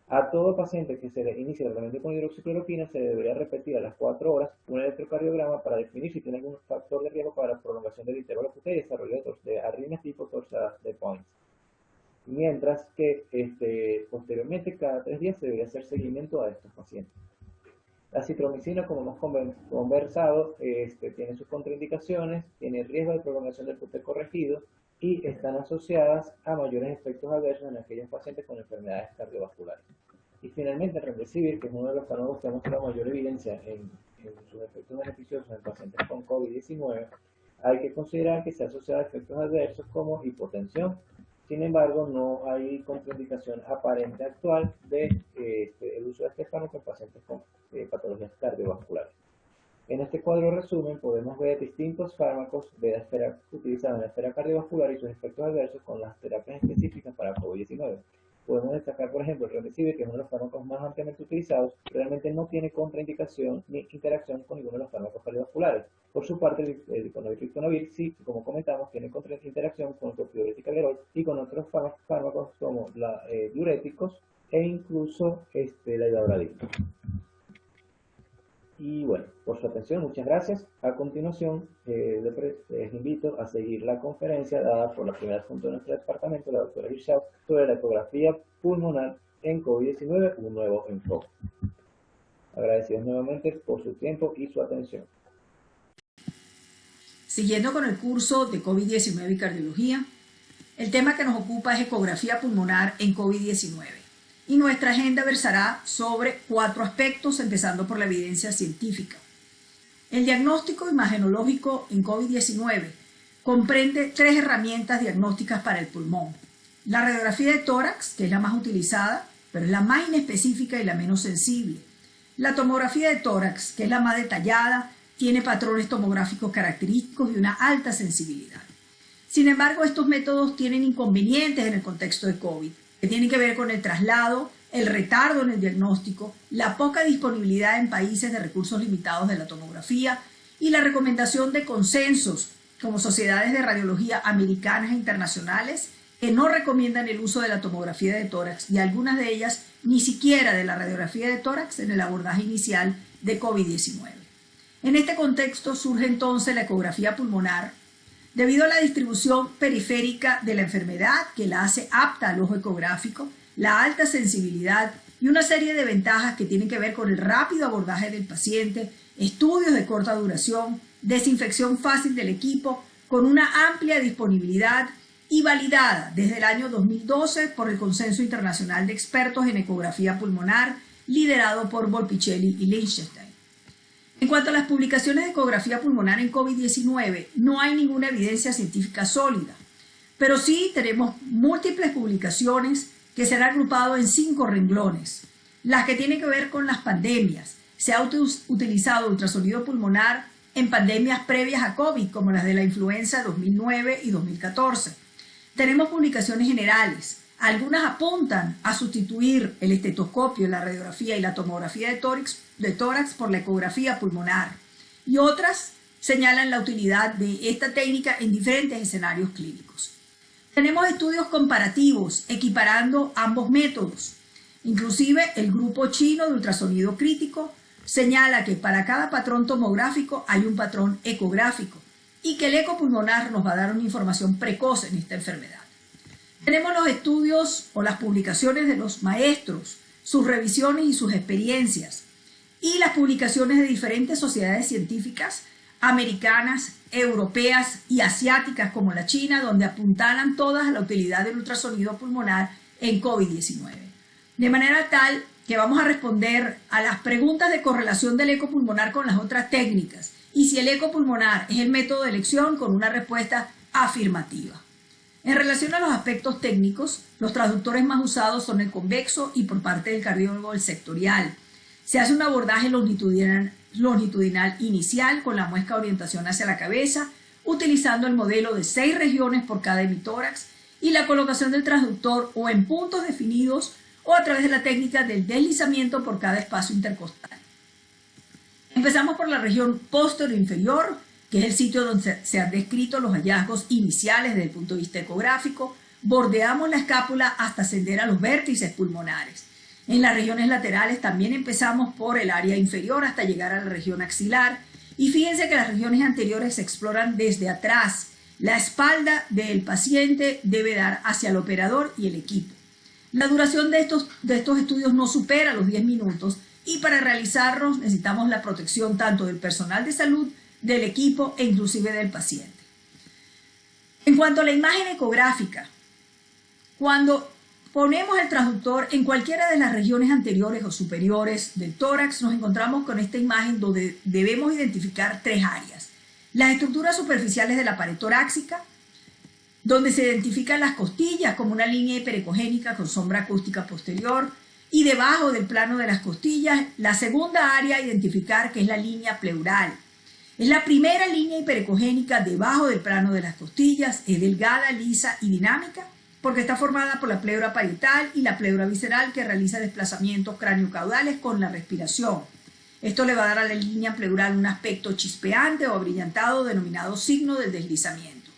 A todo paciente que se le inicie el tratamiento con hidroxicloroquina se debería repetir a las 4 horas un electrocardiograma para definir si tiene algún factor de riesgo para la prolongación del intervalo QT y desarrollo de arritmias tipo torsadas de Points. Mientras que posteriormente, cada 3 días se debería hacer seguimiento a estos pacientes. La acitromicina, como hemos conversado, tiene sus contraindicaciones, tiene riesgo de prolongación del QT corregido y están asociadas a mayores efectos adversos en aquellos pacientes con enfermedades cardiovasculares. Y finalmente, el remdesivir, que es uno de los fármacos que ha mostrado mayor evidencia en sus efectos beneficiosos en pacientes con COVID-19, hay que considerar que se asocia a efectos adversos como hipotensión. Sin embargo, no hay contraindicación aparente actual del uso de este fármaco en pacientes con patologías cardiovasculares. En este cuadro resumen podemos ver distintos fármacos utilizados en la esfera cardiovascular y sus efectos adversos con las terapias específicas para COVID-19. Podemos destacar, por ejemplo, el remdesivir, que es uno de los fármacos más ampliamente utilizados, realmente no tiene contraindicación ni interacción con ninguno de los fármacos cardiovasculares. Por su parte, el ritonavir sí, como comentamos, tiene interacción con el clopidogrel algerol y con otros fármacos como diuréticos e incluso la hidradina. Y bueno, por su atención, muchas gracias. A continuación, les invito a seguir la conferencia dada por la primera adjunta de nuestro departamento, la doctora Hirschau, sobre la ecografía pulmonar en COVID-19, un nuevo enfoque. Agradecidos nuevamente por su tiempo y su atención. Siguiendo con el curso de COVID-19 y cardiología, el tema que nos ocupa es ecografía pulmonar en COVID-19. Y nuestra agenda versará sobre 4 aspectos, empezando por la evidencia científica. El diagnóstico imagenológico en COVID-19 comprende 3 herramientas diagnósticas para el pulmón. La radiografía de tórax, que es la más utilizada, pero es la más inespecífica y la menos sensible. La tomografía de tórax, que es la más detallada, tiene patrones tomográficos característicos y una alta sensibilidad. Sin embargo, estos métodos tienen inconvenientes en el contexto de COVID, que tienen que ver con el traslado, el retardo en el diagnóstico, la poca disponibilidad en países de recursos limitados de la tomografía y la recomendación de consensos como sociedades de radiología americanas e internacionales que no recomiendan el uso de la tomografía de tórax y algunas de ellas ni siquiera de la radiografía de tórax en el abordaje inicial de COVID-19. En este contexto surge entonces la ecografía pulmonar, debido a la distribución periférica de la enfermedad que la hace apta al ojo ecográfico, la alta sensibilidad y una serie de ventajas que tienen que ver con el rápido abordaje del paciente, estudios de corta duración, desinfección fácil del equipo, con una amplia disponibilidad y validada desde el año 2012 por el Consenso Internacional de Expertos en Ecografía Pulmonar, liderado por Volpicelli y Lichtenstein. En cuanto a las publicaciones de ecografía pulmonar en COVID-19, no hay ninguna evidencia científica sólida, pero sí tenemos múltiples publicaciones que se han agrupado en 5 renglones. Las que tienen que ver con las pandemias. Se ha utilizado ultrasonido pulmonar en pandemias previas a COVID, como las de la influenza 2009 y 2014. Tenemos publicaciones generales. Algunas apuntan a sustituir el estetoscopio, la radiografía y la tomografía de tórax por la ecografía pulmonar. Y otras señalan la utilidad de esta técnica en diferentes escenarios clínicos. Tenemos estudios comparativos equiparando ambos métodos. Inclusive el grupo chino de ultrasonido crítico señala que para cada patrón tomográfico hay un patrón ecográfico y que el eco pulmonar nos va a dar una información precoz en esta enfermedad. Tenemos los estudios o las publicaciones de los maestros, sus revisiones y sus experiencias, y las publicaciones de diferentes sociedades científicas americanas, europeas y asiáticas como la China, donde apuntalan todas a la utilidad del ultrasonido pulmonar en COVID-19. De manera tal que vamos a responder a las preguntas de correlación del eco pulmonar con las otras técnicas y si el eco pulmonar es el método de elección con una respuesta afirmativa. En relación a los aspectos técnicos, los transductores más usados son el convexo y por parte del cardiólogo el sectorial. Se hace un abordaje longitudinal inicial con la muesca de orientación hacia la cabeza, utilizando el modelo de 6 regiones por cada hemitórax y la colocación del transductor o en puntos definidos o a través de la técnica del deslizamiento por cada espacio intercostal. Empezamos por la región posterior inferior, que es el sitio donde se han descrito los hallazgos iniciales desde el punto de vista ecográfico. Bordeamos la escápula hasta ascender a los vértices pulmonares. En las regiones laterales también empezamos por el área inferior hasta llegar a la región axilar. Y fíjense que las regiones anteriores se exploran desde atrás. La espalda del paciente debe dar hacia el operador y el equipo. La duración de estos estudios no supera los 10 minutos y para realizarlos necesitamos la protección tanto del personal de salud, del equipo e inclusive del paciente. En cuanto a la imagen ecográfica, cuando ponemos el transductor en cualquiera de las regiones anteriores o superiores del tórax, nos encontramos con esta imagen donde debemos identificar 3 áreas. Las estructuras superficiales de la pared torácica, donde se identifican las costillas como una línea hiperecogénica con sombra acústica posterior, y debajo del plano de las costillas, la segunda área a identificar, que es la línea pleural. Es la primera línea hiperecogénica debajo del plano de las costillas, es delgada, lisa y dinámica, porque está formada por la pleura parietal y la pleura visceral que realiza desplazamientos craniocaudales con la respiración. Esto le va a dar a la línea pleural un aspecto chispeante o abrillantado denominado signo del deslizamiento.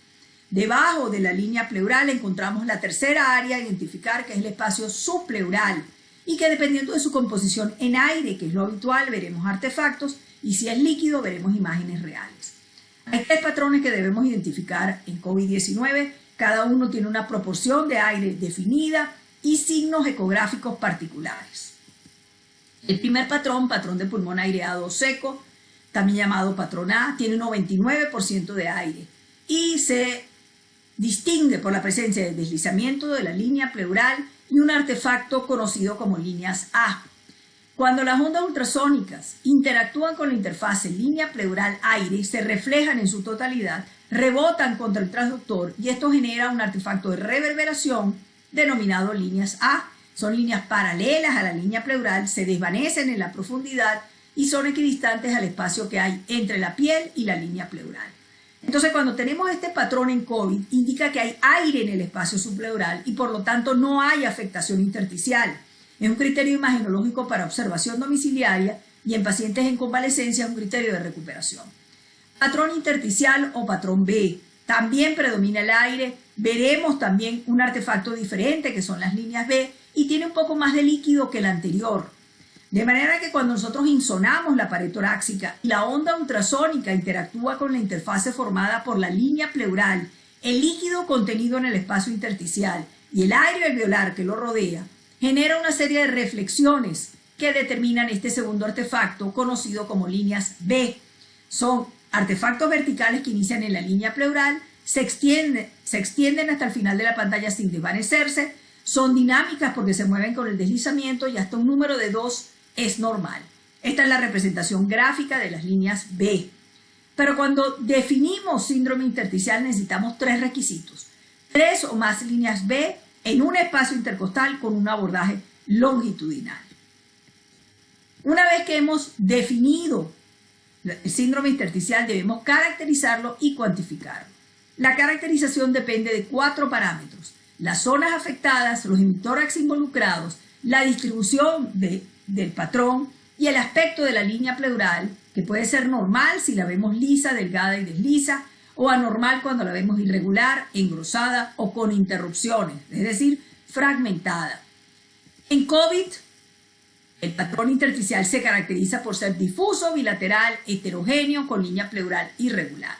Debajo de la línea pleural encontramos la tercera área a identificar, que es el espacio subpleural, y que dependiendo de su composición en aire, que es lo habitual, veremos artefactos, y si es líquido, veremos imágenes reales. Hay 3 patrones que debemos identificar en COVID-19, cada uno tiene una proporción de aire definida y signos ecográficos particulares. El primer patrón, patrón de pulmón aireado o seco, también llamado patrón A, tiene un 99% de aire y se distingue por la presencia de deslizamiento de la línea pleural y un artefacto conocido como líneas A. Cuando las ondas ultrasónicas interactúan con la interfase línea pleural-aire, se reflejan en su totalidad, rebotan contra el transductor y esto genera un artefacto de reverberación denominado líneas A. Son líneas paralelas a la línea pleural, se desvanecen en la profundidad y son equidistantes al espacio que hay entre la piel y la línea pleural. Entonces, cuando tenemos este patrón en COVID, indica que hay aire en el espacio subpleural y por lo tanto no hay afectación intersticial. Es un criterio imagenológico para observación domiciliaria y en pacientes en convalescencia es un criterio de recuperación. Patrón intersticial o patrón B. También predomina el aire. Veremos también un artefacto diferente que son las líneas B y tiene un poco más de líquido que el anterior. De manera que cuando nosotros insonamos la pared torácica y la onda ultrasónica interactúa con la interfase formada por la línea pleural, el líquido contenido en el espacio intersticial y el aire alveolar que lo rodea, genera una serie de reflexiones que determinan este segundo artefacto conocido como líneas B. Son artefactos verticales que inician en la línea pleural, se extienden hasta el final de la pantalla sin desvanecerse, son dinámicas porque se mueven con el deslizamiento y hasta un número de 2 es normal. Esta es la representación gráfica de las líneas B. Pero cuando definimos síndrome intersticial necesitamos 3 requisitos. 3 o más líneas B en un espacio intercostal con un abordaje longitudinal. Una vez que hemos definido el síndrome intersticial debemos caracterizarlo y cuantificarlo. La caracterización depende de 4 parámetros: las zonas afectadas, los hemitórax involucrados, la distribución del patrón y el aspecto de la línea pleural, que puede ser normal si la vemos lisa, delgada y desliza, o anormal cuando la vemos irregular, engrosada o con interrupciones, es decir, fragmentada. En COVID, el patrón intersticial se caracteriza por ser difuso, bilateral, heterogéneo, con línea pleural irregular.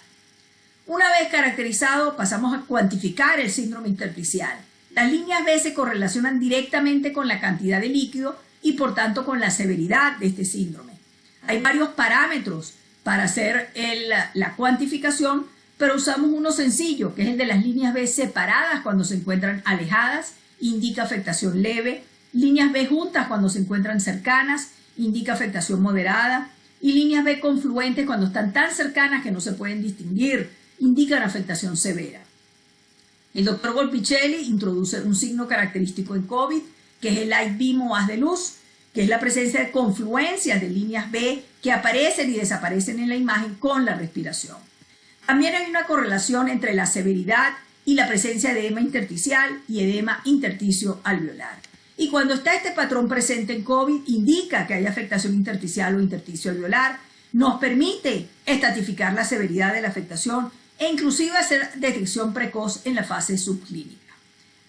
Una vez caracterizado, pasamos a cuantificar el síndrome intersticial. Las líneas B se correlacionan directamente con la cantidad de líquido y por tanto con la severidad de este síndrome. Hay varios parámetros para hacer la cuantificación, pero usamos uno sencillo, que es el de las líneas B separadas cuando se encuentran alejadas, indica afectación leve, líneas B juntas cuando se encuentran cercanas, indica afectación moderada, y líneas B confluentes cuando están tan cercanas que no se pueden distinguir, indican afectación severa. El doctor Golpicelli introduce un signo característico en COVID, que es el light beam o haz de luz, que es la presencia de confluencias de líneas B que aparecen y desaparecen en la imagen con la respiración. También hay una correlación entre la severidad y la presencia de edema intersticial y edema intersticio alveolar. Y cuando está este patrón presente en COVID, indica que hay afectación intersticial o intersticio alveolar, nos permite estratificar la severidad de la afectación e inclusive hacer detección precoz en la fase subclínica.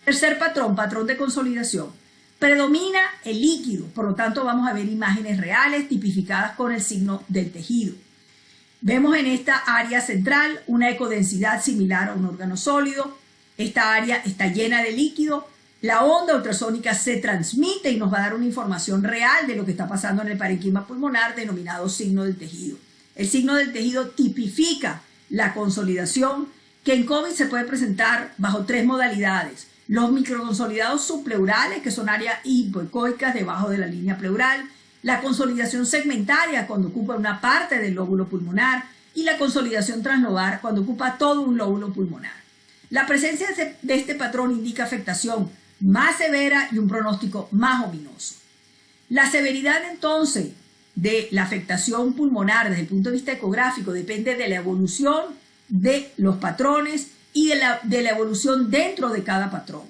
Tercer patrón, patrón de consolidación. Predomina el líquido, por lo tanto vamos a ver imágenes reales tipificadas con el signo del tejido. Vemos en esta área central una ecodensidad similar a un órgano sólido. Esta área está llena de líquido. La onda ultrasónica se transmite y nos va a dar una información real de lo que está pasando en el parenquima pulmonar, denominado signo del tejido. El signo del tejido tipifica la consolidación, que en COVID se puede presentar bajo tres modalidades. Los microconsolidados subpleurales, que son áreas hipoecoicas debajo de la línea pleural, la consolidación segmentaria, cuando ocupa una parte del lóbulo pulmonar, y la consolidación translobar, cuando ocupa todo un lóbulo pulmonar. La presencia de este patrón indica afectación más severa y un pronóstico más ominoso. La severidad, entonces, de la afectación pulmonar desde el punto de vista ecográfico depende de la evolución de los patrones y de la evolución dentro de cada patrón.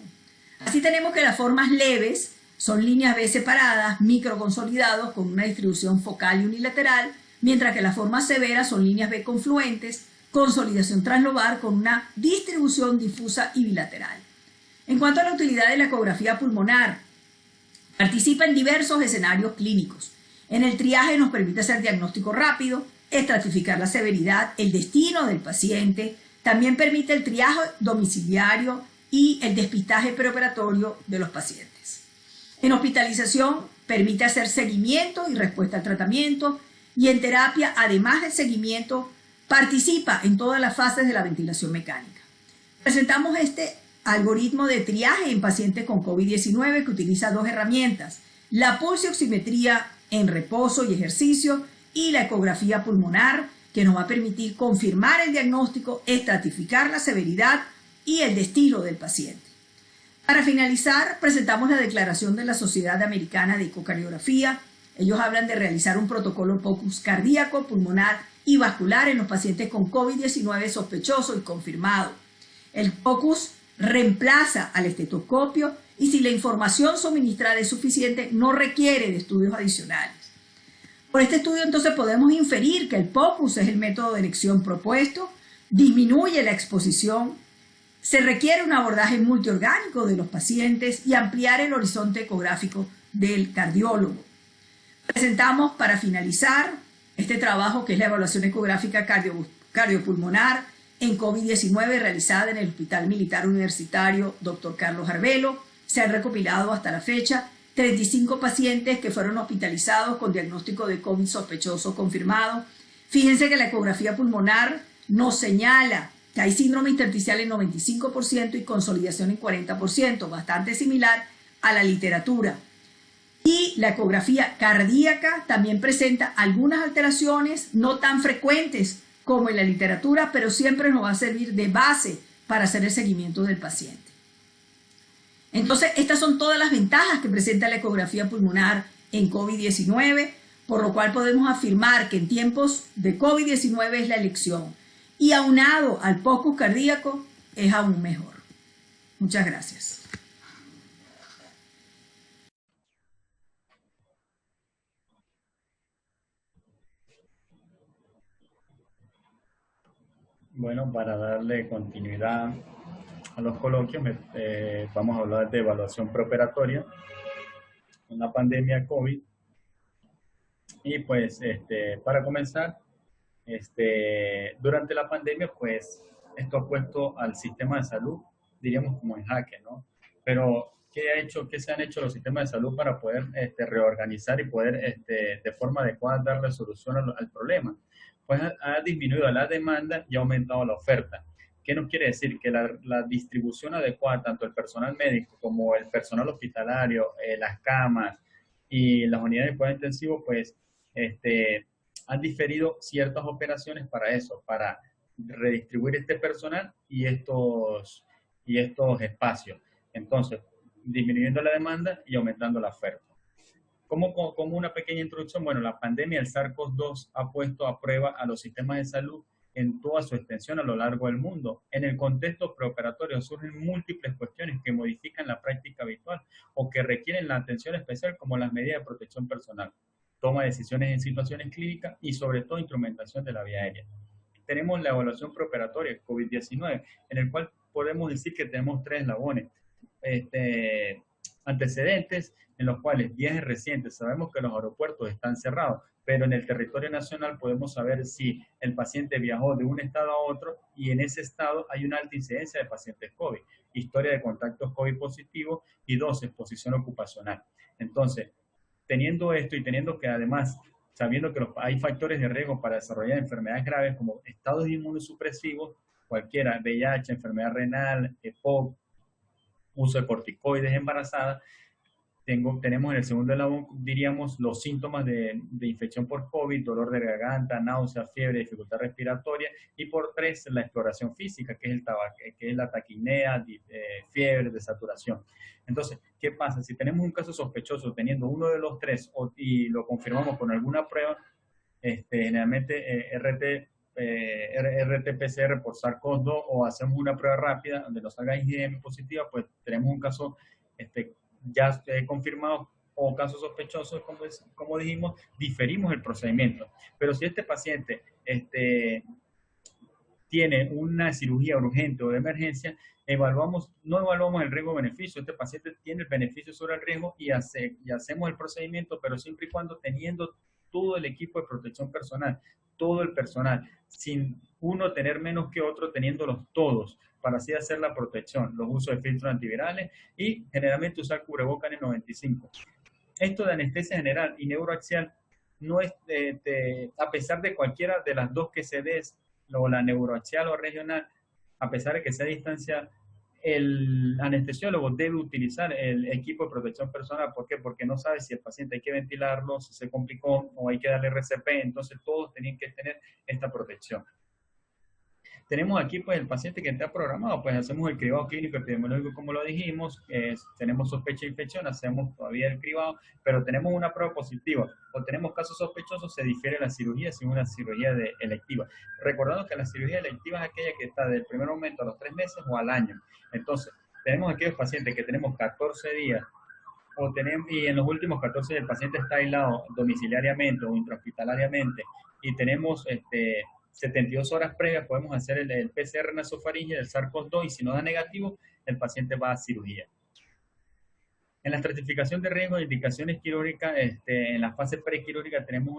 Así tenemos que las formas leves son líneas B separadas, microconsolidados con una distribución focal y unilateral, mientras que las formas severas son líneas B confluentes, consolidación translobar con una distribución difusa y bilateral. En cuanto a la utilidad de la ecografía pulmonar, participa en diversos escenarios clínicos. En el triaje nos permite hacer diagnóstico rápido, estratificar la severidad, el destino del paciente, también permite el triaje domiciliario y el despistaje preoperatorio de los pacientes. En hospitalización permite hacer seguimiento y respuesta al tratamiento, y en terapia, además del seguimiento, participa en todas las fases de la ventilación mecánica. Presentamos este algoritmo de triaje en pacientes con COVID-19 que utiliza dos herramientas: la pulsioximetría en reposo y ejercicio y la ecografía pulmonar, que nos va a permitir confirmar el diagnóstico, estratificar la severidad y el destino del paciente. Para finalizar, presentamos la declaración de la Sociedad Americana de Ecocardiografía. Ellos hablan de realizar un protocolo POCUS cardíaco, pulmonar y vascular en los pacientes con COVID-19 sospechoso y confirmado. El POCUS reemplaza al estetoscopio y si la información suministrada es suficiente, no requiere de estudios adicionales. Por este estudio entonces podemos inferir que el POCUS es el método de elección propuesto, disminuye la exposición, se requiere un abordaje multiorgánico de los pacientes y ampliar el horizonte ecográfico del cardiólogo. Presentamos para finalizar este trabajo que es la evaluación ecográfica cardiopulmonar en COVID-19 realizada en el Hospital Militar Universitario Dr. Carlos Arvelo. Se han recopilado hasta la fecha 35 pacientes que fueron hospitalizados con diagnóstico de COVID sospechoso confirmado. Fíjense que la ecografía pulmonar nos señala que hay síndrome intersticial en 95% y consolidación en 40%, bastante similar a la literatura. Y la ecografía cardíaca también presenta algunas alteraciones no tan frecuentes como en la literatura, pero siempre nos va a servir de base para hacer el seguimiento del paciente. Entonces, estas son todas las ventajas que presenta la ecografía pulmonar en COVID-19, por lo cual podemos afirmar que en tiempos de COVID-19 es la elección. Y aunado al POCUS cardíaco es aún mejor. Muchas gracias. Bueno, para darle continuidad a los coloquios, vamos a hablar de evaluación preoperatoria en la pandemia COVID. Y pues, para comenzar, durante la pandemia, pues, esto ha puesto al sistema de salud, diríamos, como en jaque, ¿no? Pero, ¿qué se han hecho los sistemas de salud para poder reorganizar y poder, de forma adecuada, darle solución al problema? pues ha disminuido la demanda y ha aumentado la oferta. ¿Qué nos quiere decir? Que la distribución adecuada, tanto el personal médico como el personal hospitalario, las camas y las unidades de cuidado intensivo, pues han diferido ciertas operaciones para eso, para redistribuir este personal y estos espacios. Entonces, disminuyendo la demanda y aumentando la oferta. Como una pequeña introducción, bueno, la pandemia del SARS-CoV-2 ha puesto a prueba a los sistemas de salud en toda su extensión a lo largo del mundo. En el contexto preoperatorio surgen múltiples cuestiones que modifican la práctica habitual o que requieren la atención especial, como las medidas de protección personal, toma de decisiones en situaciones clínicas y sobre todo instrumentación de la vía aérea. Tenemos la evaluación preoperatoria COVID-19, en el cual podemos decir que tenemos 3 eslabones. Antecedentes en los cuales viajes recientes, sabemos que los aeropuertos están cerrados, pero en el territorio nacional podemos saber si el paciente viajó de un estado a otro y en ese estado hay una alta incidencia de pacientes COVID, historia de contactos COVID positivos y 2, exposición ocupacional. Entonces, teniendo esto y teniendo que además, sabiendo que hay factores de riesgo para desarrollar enfermedades graves como estados inmunosupresivos, cualquiera, VIH, enfermedad renal, EPOC, uso de corticoides embarazadas, tenemos en el segundo eslabón, diríamos, los síntomas de infección por COVID, dolor de garganta, náusea, fiebre, dificultad respiratoria, y por 3, la exploración física, que es la taquipnea, fiebre, desaturación. Entonces, ¿qué pasa? Si tenemos un caso sospechoso teniendo uno de los 3 y lo confirmamos con alguna prueba, generalmente RT-PCR por SARS-CoV-2 o hacemos una prueba rápida donde nos salga IgM positiva, pues tenemos un caso ya confirmado o casos sospechosos, como dijimos, diferimos el procedimiento. Pero si este paciente tiene una cirugía urgente o de emergencia, no evaluamos el riesgo-beneficio. Este paciente tiene el beneficio sobre el riesgo y hacemos el procedimiento, pero siempre y cuando teniendo todo el equipo de protección personal, todo el personal, sin uno tener menos que otro, teniéndolos todos, para así hacer la protección, los usos de filtros antivirales y generalmente usar cubrebocas N95. Esto de anestesia general y neuroaxial no es, a pesar de cualquiera de las dos que se des, o la neuroaxial o regional, a pesar de que sea a distancia, el anestesiólogo debe utilizar el equipo de protección personal. ¿Por qué? Porque no sabe si el paciente hay que ventilarlo, si se complicó o hay que darle RCP, entonces todos tienen que tener esta protección. Tenemos aquí pues el paciente que está programado, pues hacemos el cribado clínico epidemiológico como lo dijimos, tenemos sospecha de infección, hacemos todavía el cribado, pero tenemos una prueba positiva o tenemos casos sospechosos, se difiere la cirugía sin una cirugía electiva. Recordando que la cirugía electiva es aquella que está del primer momento a los 3 meses o al año. Entonces, tenemos aquellos pacientes que tenemos 14 días y en los últimos 14 días el paciente está aislado domiciliariamente o intrahospitalariamente y tenemos 72 horas previas, podemos hacer el PCR nasofaringeo del SARS-CoV-2 y si no da negativo, el paciente va a cirugía. En la estratificación de riesgo de indicaciones quirúrgicas, en la fase prequirúrgica tenemos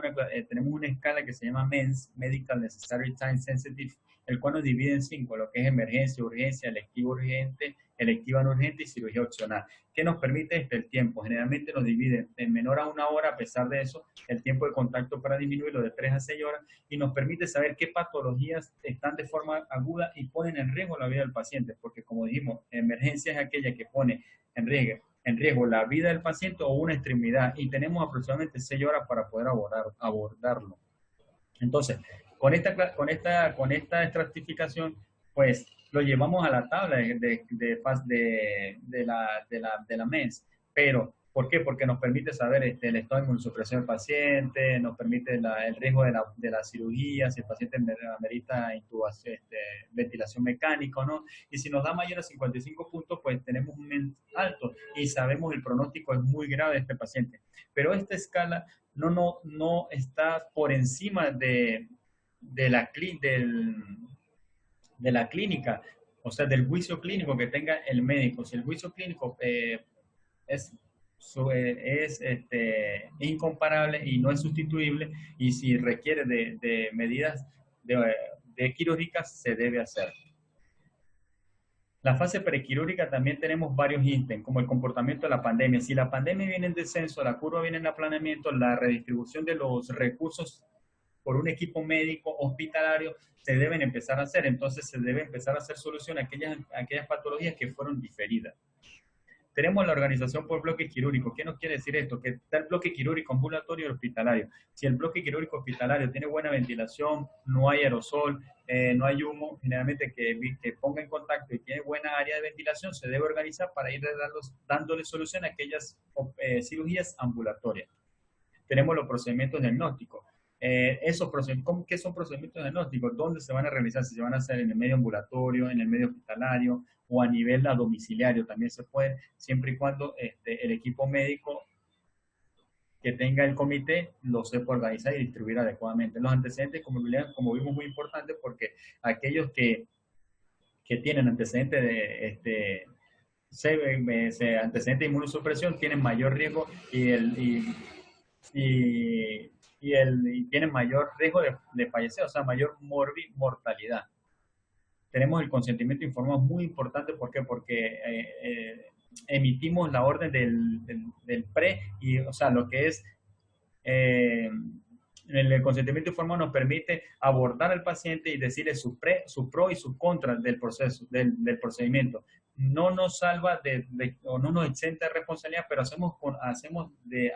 una escala que se llama MENS, Medical Necessary Time Sensitive, el cual nos divide en 5, lo que es emergencia, urgencia, electiva urgente, electiva no urgente y cirugía opcional. ¿Qué nos permite el tiempo? Generalmente nos divide en menor a 1 hora, a pesar de eso, el tiempo de contacto para disminuirlo de 3 a 6 horas, y nos permite saber qué patologías están de forma aguda y ponen en riesgo la vida del paciente, porque como dijimos, emergencia es aquella que pone en riesgo la vida del paciente o una extremidad, y tenemos aproximadamente 6 horas para poder abordarlo. Entonces, con esta estratificación, pues lo llevamos a la tabla de la MENS. Pero, ¿por qué? Porque nos permite saber el estado de inmunosupresión del paciente, nos permite el riesgo de la cirugía, si el paciente amerita intubación, ventilación mecánica, ¿no? Y si nos da mayor a 55 puntos, pues tenemos un MENS alto y sabemos el pronóstico es muy grave de este paciente. Pero esta escala no está por encima de la clínica, o sea, del juicio clínico que tenga el médico. Si el juicio clínico es incomparable y no es sustituible, y si requiere de medidas de quirúrgicas, se debe hacer. La fase prequirúrgica también tenemos varios ítems, como el comportamiento de la pandemia. Si la pandemia viene en descenso, la curva viene en aplanamiento, la redistribución de los recursos por un equipo médico hospitalario se deben empezar a hacer. Entonces se debe empezar a hacer solución a aquellas patologías que fueron diferidas. Tenemos la organización por bloques quirúrgicos. ¿Qué nos quiere decir esto? Que está el bloque quirúrgico ambulatorio y hospitalario. Si el bloque quirúrgico hospitalario tiene buena ventilación, no hay aerosol, no hay humo, generalmente que ponga en contacto y tiene buena área de ventilación, se debe organizar para ir dándole solución a aquellas cirugías ambulatorias. Tenemos los procedimientos diagnósticos. ¿Qué son procedimientos diagnósticos? ¿Dónde se van a realizar? Si se van a hacer en el medio ambulatorio, en el medio hospitalario o a nivel domiciliario también se puede, siempre y cuando el equipo médico que tenga el comité lo sepa organizar y distribuir adecuadamente. Los antecedentes, como vimos, muy importantes porque aquellos que tienen antecedentes de antecedentes de inmunosupresión tienen mayor riesgo y tienen mayor riesgo de fallecer, o sea, mayor mortalidad. Tenemos el consentimiento informado muy importante, ¿por qué? Porque emitimos la orden del PRE, y, o sea, lo que es el consentimiento informado nos permite abordar al paciente y decirle su pro y su contra del proceso, del procedimiento. No nos salva o no nos exenta de responsabilidad, pero hacemos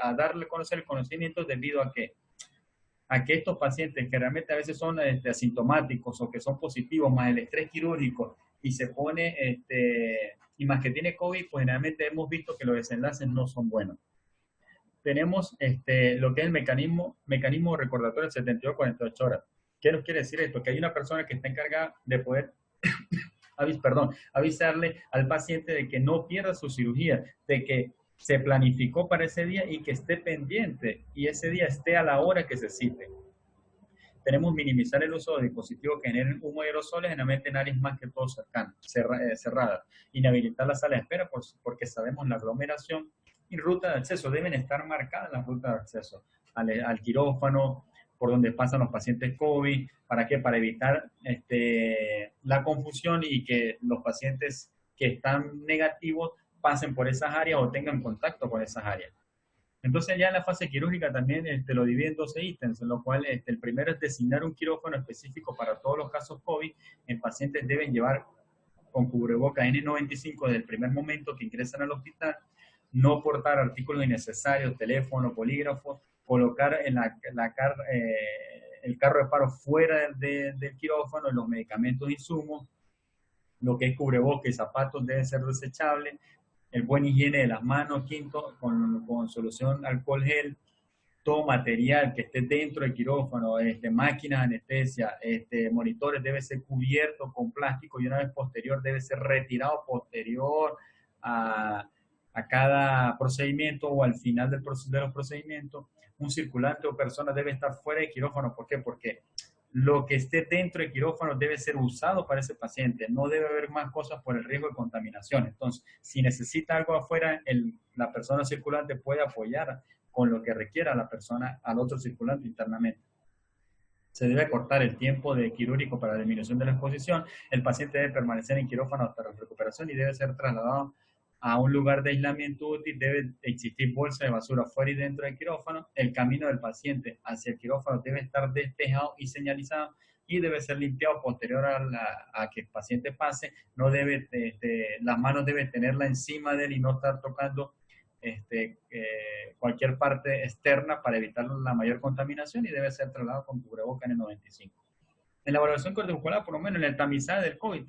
a darle a conocer el conocimiento debido a que estos pacientes que realmente a veces son asintomáticos o que son positivos, más el estrés quirúrgico, y se pone, y más que tiene COVID, pues generalmente hemos visto que los desenlaces no son buenos. Tenemos lo que es el mecanismo recordatorio de 72 a 48 horas. ¿Qué nos quiere decir esto? Que hay una persona que está encargada de poder avisarle al paciente de que no pierda su cirugía, de que se planificó para ese día y que esté pendiente y ese día esté a la hora que se cite. Tenemos minimizar el uso de dispositivos que generen humo y aerosoles, generalmente en áreas más que todo cerradas. Inhabilitar la sala de espera porque sabemos la aglomeración y ruta de acceso. Deben estar marcadas las rutas de acceso al quirófano, por donde pasan los pacientes COVID. ¿Para qué? Para evitar la confusión y que los pacientes que están negativos pasen por esas áreas o tengan contacto con esas áreas. Entonces ya en la fase quirúrgica también lo divide en 12 ítems, en lo cual el primero es designar un quirófano específico para todos los casos COVID. En pacientes deben llevar con cubreboca N95 desde el primer momento que ingresan al hospital, no portar artículos innecesarios, teléfono, bolígrafo, colocar en el carro de paro fuera del quirófano, los medicamentos, insumos, lo que es cubreboca y zapatos deben ser desechables, el buen higiene de las manos, quinto, con solución alcohol gel, todo material que esté dentro del quirófano, máquinas de anestesia, monitores, debe ser cubierto con plástico y una vez posterior debe ser retirado posterior a cada procedimiento o al final de los procedimientos. Un circulante o persona debe estar fuera del quirófano. ¿Por qué? Porque lo que esté dentro del quirófano debe ser usado para ese paciente. No debe haber más cosas por el riesgo de contaminación. Entonces, si necesita algo afuera, la persona circulante puede apoyar con lo que requiera al otro circulante internamente. Se debe cortar el tiempo de quirúrgico para la disminución de la exposición. El paciente debe permanecer en quirófano hasta la recuperación y debe ser trasladado a un lugar de aislamiento útil. Debe existir bolsa de basura fuera y dentro del quirófano. El camino del paciente hacia el quirófano debe estar despejado y señalizado y debe ser limpiado posterior a que el paciente pase. No debe, las manos deben tenerla encima de él y no estar tocando cualquier parte externa para evitar la mayor contaminación, y debe ser trasladado con cubreboca N95. En la evaluación cardiovascular, por lo menos en el tamizaje del COVID,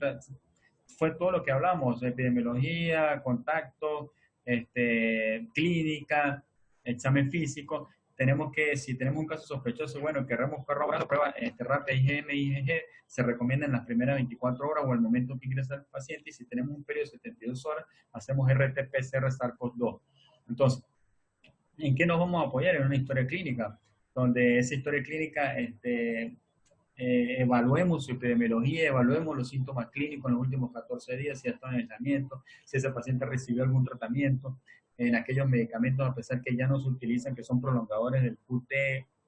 fue todo lo que hablamos: epidemiología, contacto, clínica, examen físico. Si tenemos un caso sospechoso, bueno, queremos corroborar la prueba rápida IgM y IgG, se recomienda en las primeras 24 horas o al momento que ingresa el paciente, y si tenemos un periodo de 72 horas, hacemos RT-PCR SARS-CoV-2. Entonces, ¿en qué nos vamos a apoyar? En una historia clínica, donde esa historia clínica evaluemos su epidemiología, evaluemos los síntomas clínicos en los últimos 14 días, si está en aislamiento, si ese paciente recibió algún tratamiento, en aquellos medicamentos, a pesar que ya no se utilizan, que son prolongadores del QT,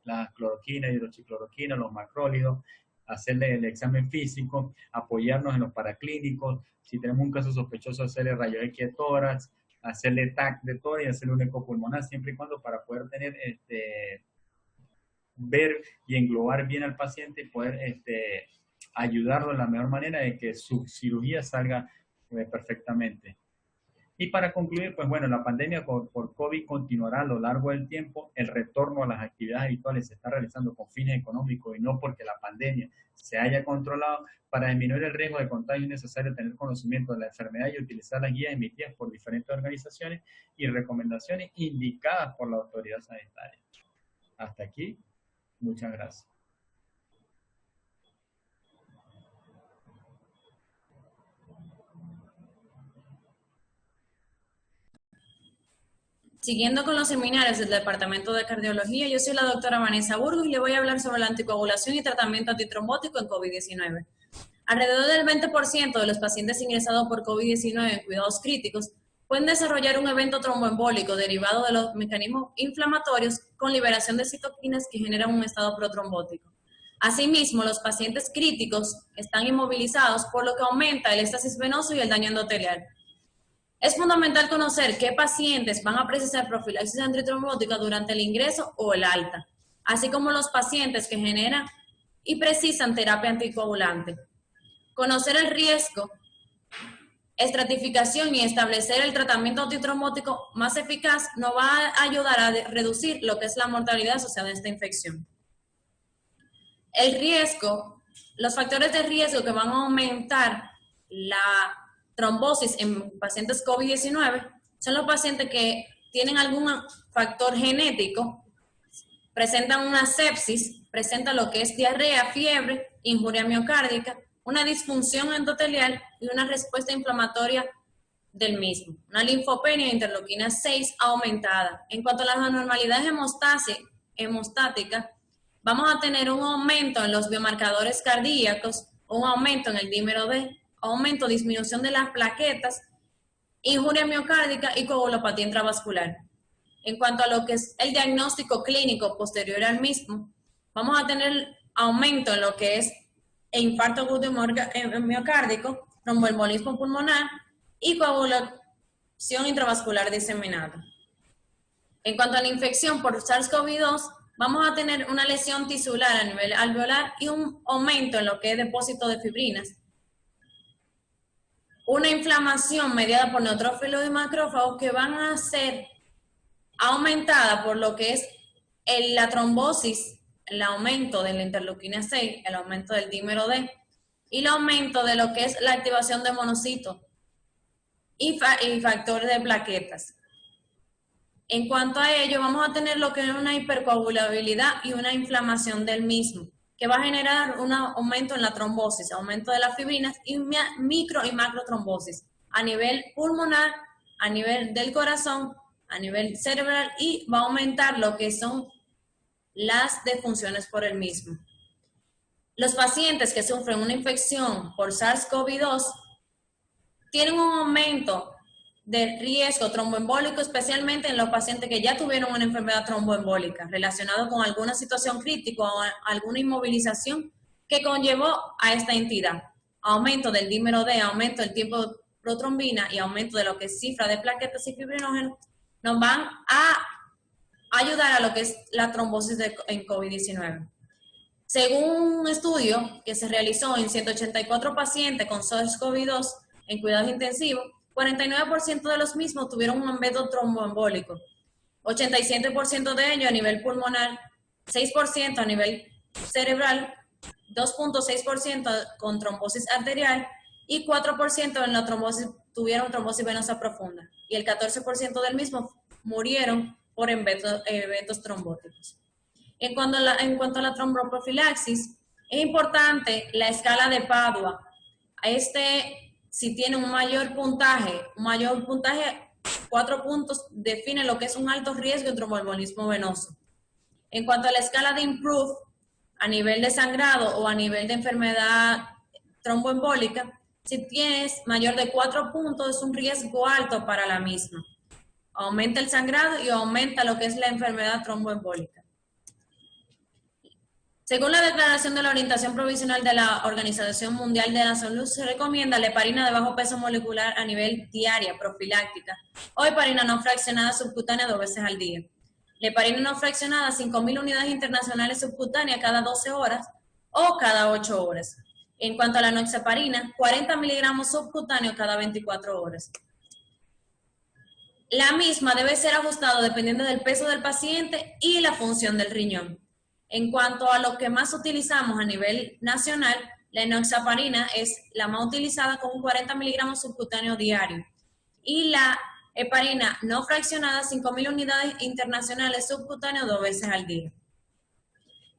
la cloroquina, hidroxicloroquina, los macrólidos, hacerle el examen físico, apoyarnos en los paraclínicos, si tenemos un caso sospechoso, hacerle rayos X de tórax, hacerle TAC de tórax y hacerle un eco pulmonar, siempre y cuando para poder tener ver y englobar bien al paciente y poder ayudarlo de la mejor manera de que su cirugía salga perfectamente. Y para concluir, pues bueno, la pandemia por COVID continuará a lo largo del tiempo. El retorno a las actividades habituales se está realizando con fines económicos y no porque la pandemia se haya controlado. Para disminuir el riesgo de contagio es necesario tener conocimiento de la enfermedad y utilizar las guías emitidas por diferentes organizaciones y recomendaciones indicadas por la autoridad sanitaria. Hasta aquí, muchas gracias. Siguiendo con los seminarios del Departamento de Cardiología, yo soy la doctora Vanessa Burgos y le voy a hablar sobre la anticoagulación y tratamiento antitrombótico en COVID-19. Alrededor del 20% de los pacientes ingresados por COVID-19 en cuidados críticos pueden desarrollar un evento tromboembólico derivado de los mecanismos inflamatorios con liberación de citoquinas que generan un estado protrombótico. Asimismo, los pacientes críticos están inmovilizados, por lo que aumenta el éxtasis venoso y el daño endotelial. Es fundamental conocer qué pacientes van a precisar profilaxis antitrombótica durante el ingreso o el alta, así como los pacientes que generan y precisan terapia anticoagulante. Conocer el riesgo, estratificación y establecer el tratamiento antitrombótico más eficaz nos va a ayudar a reducir lo que es la mortalidad asociada a esta infección. El riesgo, los factores de riesgo que van a aumentar la trombosis en pacientes COVID-19 son los pacientes que tienen algún factor genético, presentan una sepsis, presentan lo que es diarrea, fiebre, injuria miocárdica, una disfunción endotelial y una respuesta inflamatoria del mismo. Una linfopenia interleuquina 6 aumentada. En cuanto a las anormalidades hemostáticas, vamos a tener un aumento en los biomarcadores cardíacos, un aumento en el dímero D, aumento, disminución de las plaquetas, injuria miocárdica y coagulopatía intravascular. En cuanto a lo que es el diagnóstico clínico posterior al mismo, vamos a tener aumento en lo que es infarto agudo miocárdico, tromboembolismo pulmonar y coagulación intravascular diseminada. En cuanto a la infección por SARS-CoV-2, vamos a tener una lesión tisular a nivel alveolar y un aumento en lo que es depósito de fibrinas. Una inflamación mediada por neutrófilos y macrófagos que van a ser aumentada por lo que es la trombosis, el aumento de la interleuquina 6, el aumento del dímero D y el aumento de lo que es la activación de monocitos y factor de plaquetas. En cuanto a ello, vamos a tener lo que es una hipercoagulabilidad y una inflamación del mismo, que va a generar un aumento en la trombosis, aumento de las fibrinas y micro y macrotrombosis a nivel pulmonar, a nivel del corazón, a nivel cerebral y va a aumentar lo que son las defunciones por el mismo. Los pacientes que sufren una infección por SARS-CoV-2 tienen un aumento de riesgo tromboembólico, especialmente en los pacientes que ya tuvieron una enfermedad tromboembólica relacionado con alguna situación crítica o alguna inmovilización que conllevó a esta entidad. Aumento del dímero D, aumento del tiempo de protrombina y aumento de lo que es cifra de plaquetas y fibrinógenos nos van a ayudar a lo que es la trombosis en COVID-19. Según un estudio que se realizó en 184 pacientes con SARS-CoV-2 en cuidados intensivos, 49% de los mismos tuvieron un evento tromboembólico, 87% de ellos a nivel pulmonar, 6% a nivel cerebral, 2.6% con trombosis arterial y 4% en la trombosis tuvieron trombosis venosa profunda y el 14% del mismo murieron por eventos trombóticos. En cuanto a la tromboprofilaxis, es importante la escala de Padua. Si tiene un mayor puntaje, 4 puntos define lo que es un alto riesgo de tromboembolismo venoso. En cuanto a la escala de IMPROVE, a nivel de sangrado o a nivel de enfermedad tromboembólica, si tienes mayor de 4 puntos es un riesgo alto para la misma. Aumenta el sangrado y aumenta lo que es la enfermedad tromboembólica. Según la declaración de la orientación provisional de la Organización Mundial de la Salud, se recomienda la heparina de bajo peso molecular a nivel diaria, profiláctica, o heparina no fraccionada subcutánea 2 veces al día. La heparina no fraccionada, 5.000 unidades internacionales subcutáneas cada 12 horas o cada 8 horas. En cuanto a la enoxaparina, 40 miligramos subcutáneos cada 24 horas. La misma debe ser ajustada dependiendo del peso del paciente y la función del riñón. En cuanto a lo que más utilizamos a nivel nacional, la enoxaparina es la más utilizada con 40 miligramos subcutáneos diario. Y la heparina no fraccionada, 5.000 unidades internacionales subcutáneas 2 veces al día.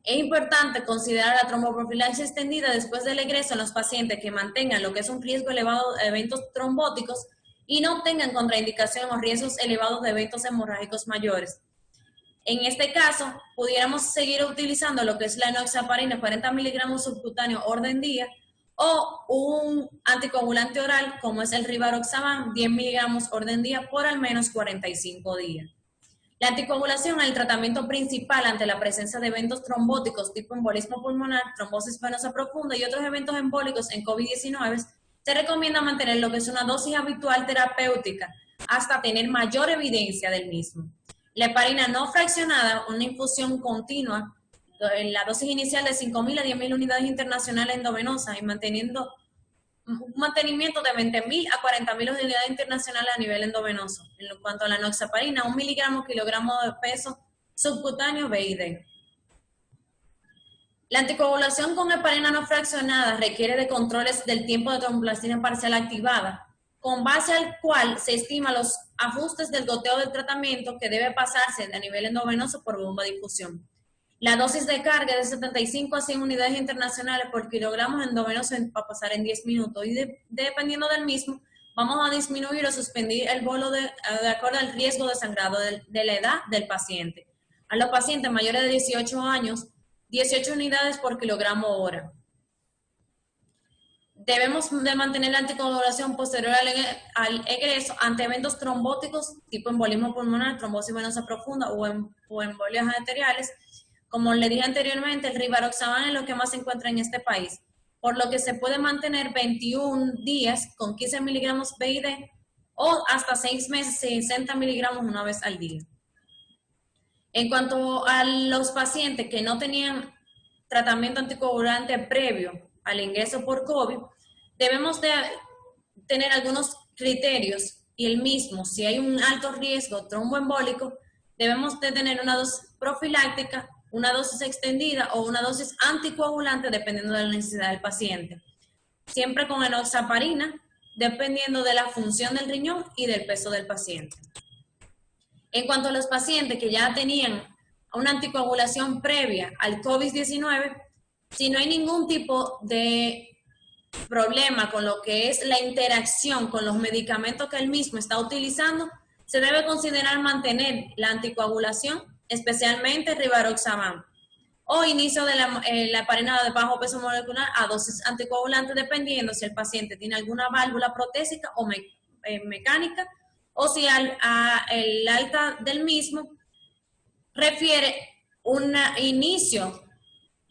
Es importante considerar la tromboprofilaxis extendida después del egreso en los pacientes que mantengan lo que es un riesgo elevado de eventos trombóticos y no tengan contraindicación o riesgos elevados de eventos hemorrágicos mayores. En este caso, pudiéramos seguir utilizando lo que es la enoxaparina, 40 miligramos subcutáneos orden día, o un anticoagulante oral como es el rivaroxaban, 10 miligramos orden día por al menos 45 días. La anticoagulación es el tratamiento principal ante la presencia de eventos trombóticos tipo embolismo pulmonar, trombosis venosa profunda y otros eventos embólicos en COVID-19. Se recomienda mantener lo que es una dosis habitual terapéutica hasta tener mayor evidencia del mismo. La heparina no fraccionada, una infusión continua, en la dosis inicial de 5.000 a 10.000 unidades internacionales endovenosas y manteniendo un mantenimiento de 20.000 a 40.000 unidades internacionales a nivel endovenoso. En cuanto a la enoxaparina, 1 miligramo kilogramo de peso subcutáneo BID. La anticoagulación con heparina no fraccionada requiere de controles del tiempo de tromboplastina parcial activada, con base al cual se estima los ajustes del goteo del tratamiento que debe pasarse a nivel endovenoso por bomba de infusión. La dosis de carga es de 75 a 100 unidades internacionales por kilogramo endovenoso para pasar en 10 minutos y dependiendo del mismo, vamos a disminuir o suspender el bolo de acuerdo al riesgo de sangrado de la edad del paciente. A los pacientes mayores de 18 años, 18 unidades por kilogramo hora. Debemos de mantener la anticoagulación posterior al egreso ante eventos trombóticos tipo embolismo pulmonar, trombosis venosa profunda o embolias arteriales. Como le dije anteriormente, el rivaroxaban es lo que más se encuentra en este país, por lo que se puede mantener 21 días con 15 miligramos BID o hasta 6 meses 60 miligramos una vez al día. En cuanto a los pacientes que no tenían tratamiento anticoagulante previo al ingreso por COVID, debemos de tener algunos criterios y el mismo, si hay un alto riesgo tromboembólico, debemos de tener una dosis profiláctica, una dosis extendida o una dosis anticoagulante dependiendo de la necesidad del paciente. Siempre con enoxaparina, dependiendo de la función del riñón y del peso del paciente. En cuanto a los pacientes que ya tenían una anticoagulación previa al COVID-19, si no hay ningún tipo de problema con lo que es la interacción con los medicamentos que él mismo está utilizando, se debe considerar mantener la anticoagulación, especialmente rivaroxaban, o inicio de la heparina de bajo peso molecular a dosis anticoagulantes, dependiendo si el paciente tiene alguna válvula protésica o mecánica, o si el alta del mismo refiere un inicio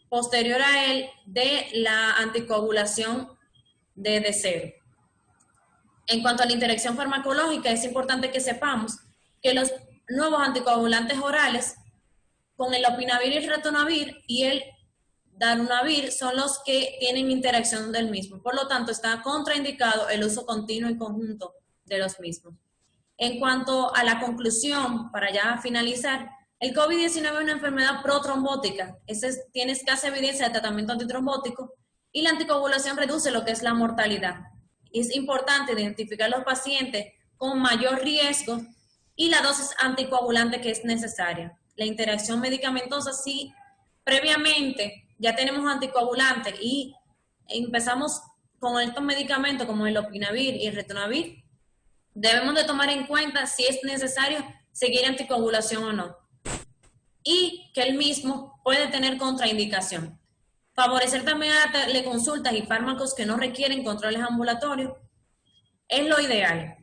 posterior a él de la anticoagulación de cero. En cuanto a la interacción farmacológica, es importante que sepamos que los nuevos anticoagulantes orales con el lopinavir y el ritonavir y el darunavir son los que tienen interacción del mismo. Por lo tanto, está contraindicado el uso continuo y conjunto de los mismos. En cuanto a la conclusión, para ya finalizar, el COVID-19 es una enfermedad protrombótica. Tiene escasa evidencia de tratamiento antitrombótico y la anticoagulación reduce lo que es la mortalidad. Es importante identificar los pacientes con mayor riesgo y la dosis anticoagulante que es necesaria. La interacción medicamentosa, si previamente ya tenemos anticoagulantes y empezamos con estos medicamentos como el lopinavir y el ritonavir, debemos de tomar en cuenta si es necesario seguir anticoagulación o no. Y que el mismo puede tener contraindicación. Favorecer también a teleconsultas y fármacos que no requieren controles ambulatorios es lo ideal.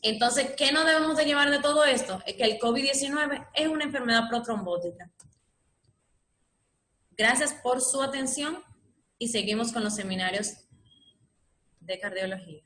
Entonces, ¿qué no debemos de llevar de todo esto? Es que el COVID-19 es una enfermedad protrombótica. Gracias por su atención y seguimos con los seminarios de cardiología.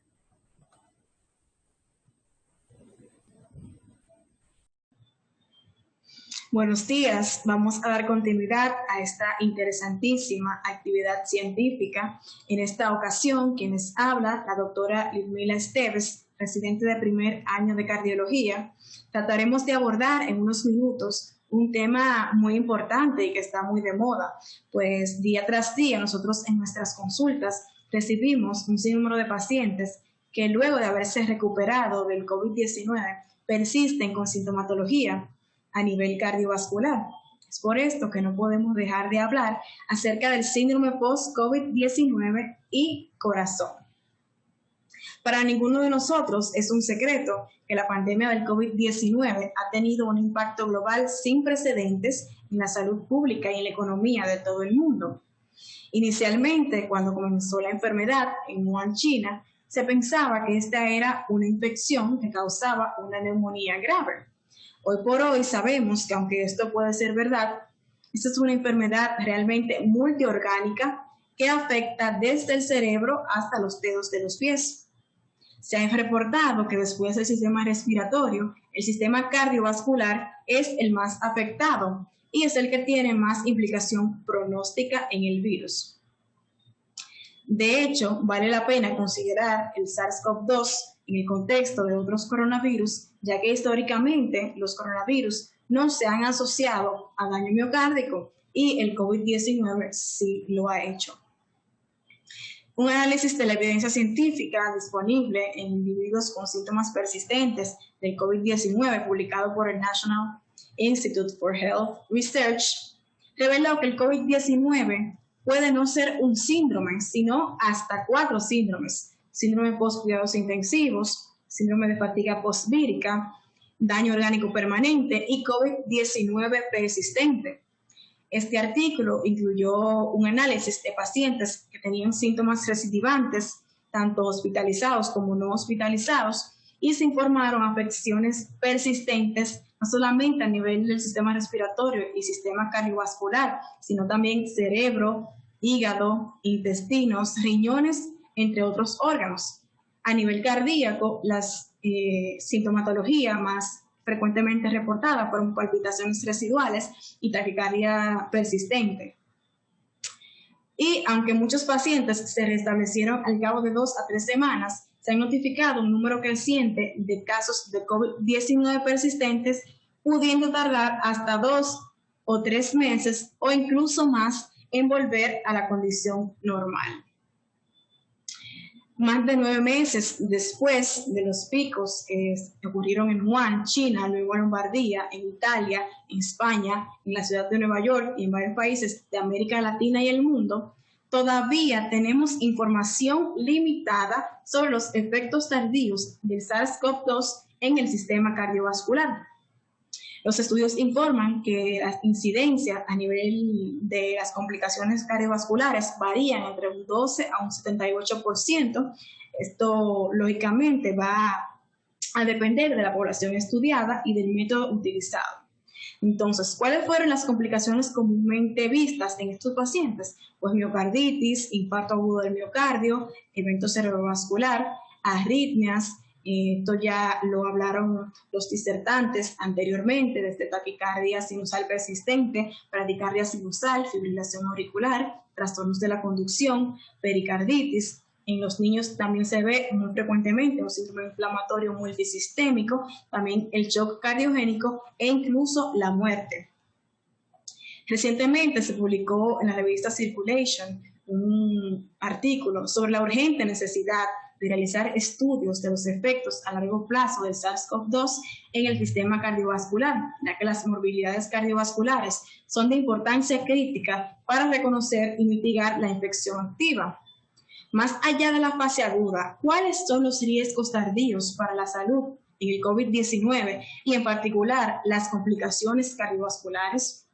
Buenos días, vamos a dar continuidad a esta interesantísima actividad científica. En esta ocasión, quien les habla, la doctora Lidmila Esteves, residente de primer año de cardiología. Trataremos de abordar en unos minutos un tema muy importante y que está muy de moda, pues día tras día nosotros en nuestras consultas recibimos un sinnúmero de pacientes que luego de haberse recuperado del COVID-19 persisten con sintomatología a nivel cardiovascular. Es por esto que no podemos dejar de hablar acerca del síndrome post-COVID-19 y corazón. Para ninguno de nosotros es un secreto que la pandemia del COVID-19 ha tenido un impacto global sin precedentes en la salud pública y en la economía de todo el mundo. Inicialmente, cuando comenzó la enfermedad en Wuhan, China, se pensaba que esta era una infección que causaba una neumonía grave. Hoy por hoy sabemos que aunque esto puede ser verdad, esta es una enfermedad realmente multiorgánica que afecta desde el cerebro hasta los dedos de los pies. Se ha reportado que después del sistema respiratorio, el sistema cardiovascular es el más afectado y es el que tiene más implicación pronóstica en el virus. De hecho, vale la pena considerar el SARS-CoV-2 en el contexto de otros coronavirus, ya que históricamente los coronavirus no se han asociado a daño miocárdico y el COVID-19 sí lo ha hecho. Un análisis de la evidencia científica disponible en individuos con síntomas persistentes del COVID-19 publicado por el National Institute for Health Research reveló que el COVID-19 puede no ser un síndrome, sino hasta 4 síndromes: síndrome post-cuidados intensivos, síndrome de fatiga postvírica, daño orgánico permanente y COVID-19 persistente. Este artículo incluyó un análisis de pacientes que tenían síntomas recidivantes, tanto hospitalizados como no hospitalizados, y se informaron afecciones persistentes no solamente a nivel del sistema respiratorio y sistema cardiovascular, sino también cerebro, hígado, intestinos, riñones, entre otros órganos. A nivel cardíaco, las sintomatología más frecuentemente reportada fueron palpitaciones residuales y taquicardia persistente. Y aunque muchos pacientes se restablecieron al cabo de 2 a 3 semanas, se han notificado un número creciente de casos de COVID-19 persistentes, pudiendo tardar hasta 2 o 3 meses o incluso más en volver a la condición normal. Más de 9 meses después de los picos que ocurrieron en Wuhan, China, luego en Lombardía, en Italia, en España, en la ciudad de Nueva York y en varios países de América Latina y el mundo, todavía tenemos información limitada sobre los efectos tardíos del SARS-CoV-2 en el sistema cardiovascular. Los estudios informan que la incidencia a nivel de las complicaciones cardiovasculares varían entre un 12 a un 78%. Esto, lógicamente, va a depender de la población estudiada y del método utilizado. Entonces, ¿cuáles fueron las complicaciones comúnmente vistas en estos pacientes? Pues miocarditis, infarto agudo del miocardio, evento cerebrovascular, arritmias. Esto ya lo hablaron los disertantes anteriormente, desde taquicardia sinusal persistente, bradicardia sinusal, fibrilación auricular, trastornos de la conducción, pericarditis. En los niños también se ve muy frecuentemente un síndrome inflamatorio multisistémico, también el shock cardiogénico e incluso la muerte. Recientemente se publicó en la revista Circulation un artículo sobre la urgente necesidad de realizar estudios de los efectos a largo plazo del SARS-CoV-2 en el sistema cardiovascular, ya que las morbilidades cardiovasculares son de importancia crítica para reconocer y mitigar la infección activa. Más allá de la fase aguda, ¿cuáles son los riesgos tardíos para la salud en el COVID-19 y en particular las complicaciones cardiovasculares?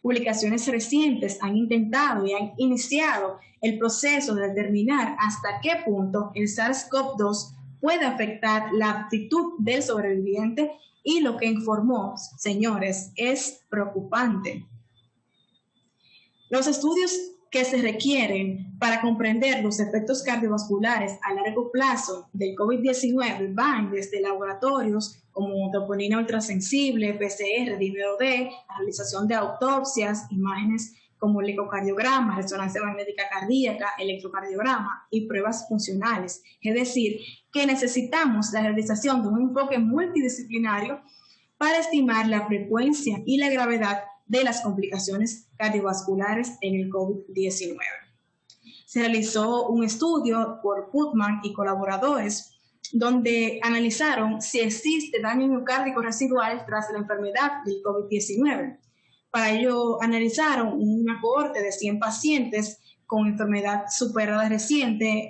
Publicaciones recientes han intentado y han iniciado el proceso de determinar hasta qué punto el SARS-CoV-2 puede afectar la aptitud del sobreviviente y lo que informó, señores, es preocupante. Los estudios que se requieren para comprender los efectos cardiovasculares a largo plazo del COVID-19 van desde laboratorios como troponina ultrasensible, PCR, dímero D, la realización de autopsias, imágenes como el ecocardiograma, resonancia magnética cardíaca, electrocardiograma y pruebas funcionales. Es decir, que necesitamos la realización de un enfoque multidisciplinario para estimar la frecuencia y la gravedad de las complicaciones cardiovasculares en el COVID-19. Se realizó un estudio por Putman y colaboradores donde analizaron si existe daño miocárdico residual tras la enfermedad del COVID-19. Para ello analizaron una cohorte de 100 pacientes con enfermedad superada reciente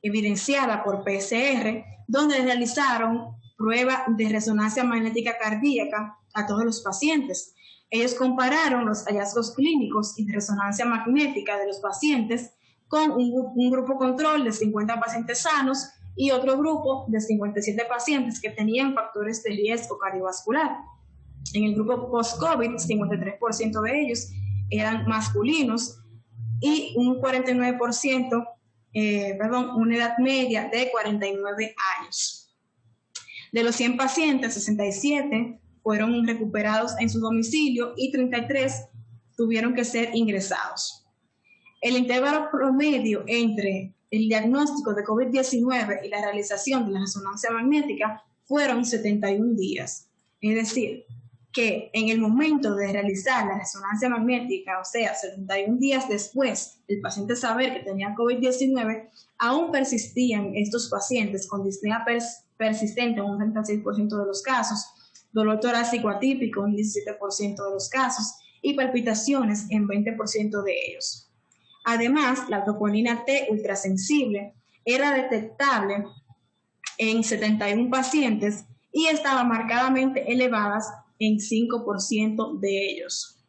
evidenciada por PCR, donde realizaron prueba de resonancia magnética cardíaca a todos los pacientes. Ellos compararon los hallazgos clínicos y de resonancia magnética de los pacientes con un grupo control de 50 pacientes sanos y otro grupo de 57 pacientes que tenían factores de riesgo cardiovascular. En el grupo post-COVID, 53% de ellos eran masculinos y un 49%, una edad media de 49 años. De los 100 pacientes, 67 fueron recuperados en su domicilio y 33 tuvieron que ser ingresados. El intervalo promedio entre el diagnóstico de COVID-19 y la realización de la resonancia magnética fueron 71 días. Es decir, que en el momento de realizar la resonancia magnética, o sea, 71 días después del paciente saber que tenía COVID-19, aún persistían estos pacientes con disnea persistente en un 36% de los casos, dolor torácico atípico en 17% de los casos y palpitaciones en 20% de ellos. Además, la troponina T ultrasensible era detectable en 71 pacientes y estaba marcadamente elevadas en 5% de ellos.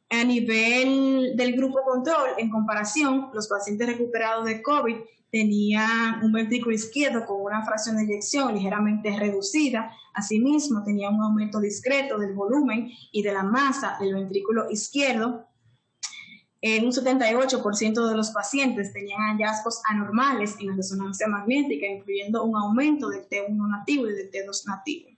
A nivel del grupo control, en comparación, los pacientes recuperados de COVID tenían un ventrículo izquierdo con una fracción de eyección ligeramente reducida. Asimismo, tenía un aumento discreto del volumen y de la masa del ventrículo izquierdo. Un 78% de los pacientes tenían hallazgos anormales en la resonancia magnética, incluyendo un aumento del T1 nativo y del T2 nativo.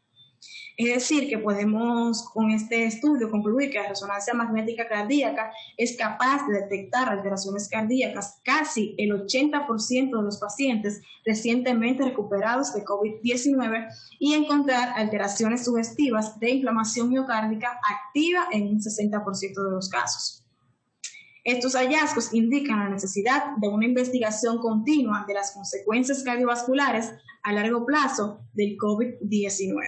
Es decir, que podemos con este estudio concluir que la resonancia magnética cardíaca es capaz de detectar alteraciones cardíacas casi el 80% de los pacientes recientemente recuperados de COVID-19 y encontrar alteraciones sugestivas de inflamación miocárdica activa en un 60% de los casos. Estos hallazgos indican la necesidad de una investigación continua de las consecuencias cardiovasculares a largo plazo del COVID-19.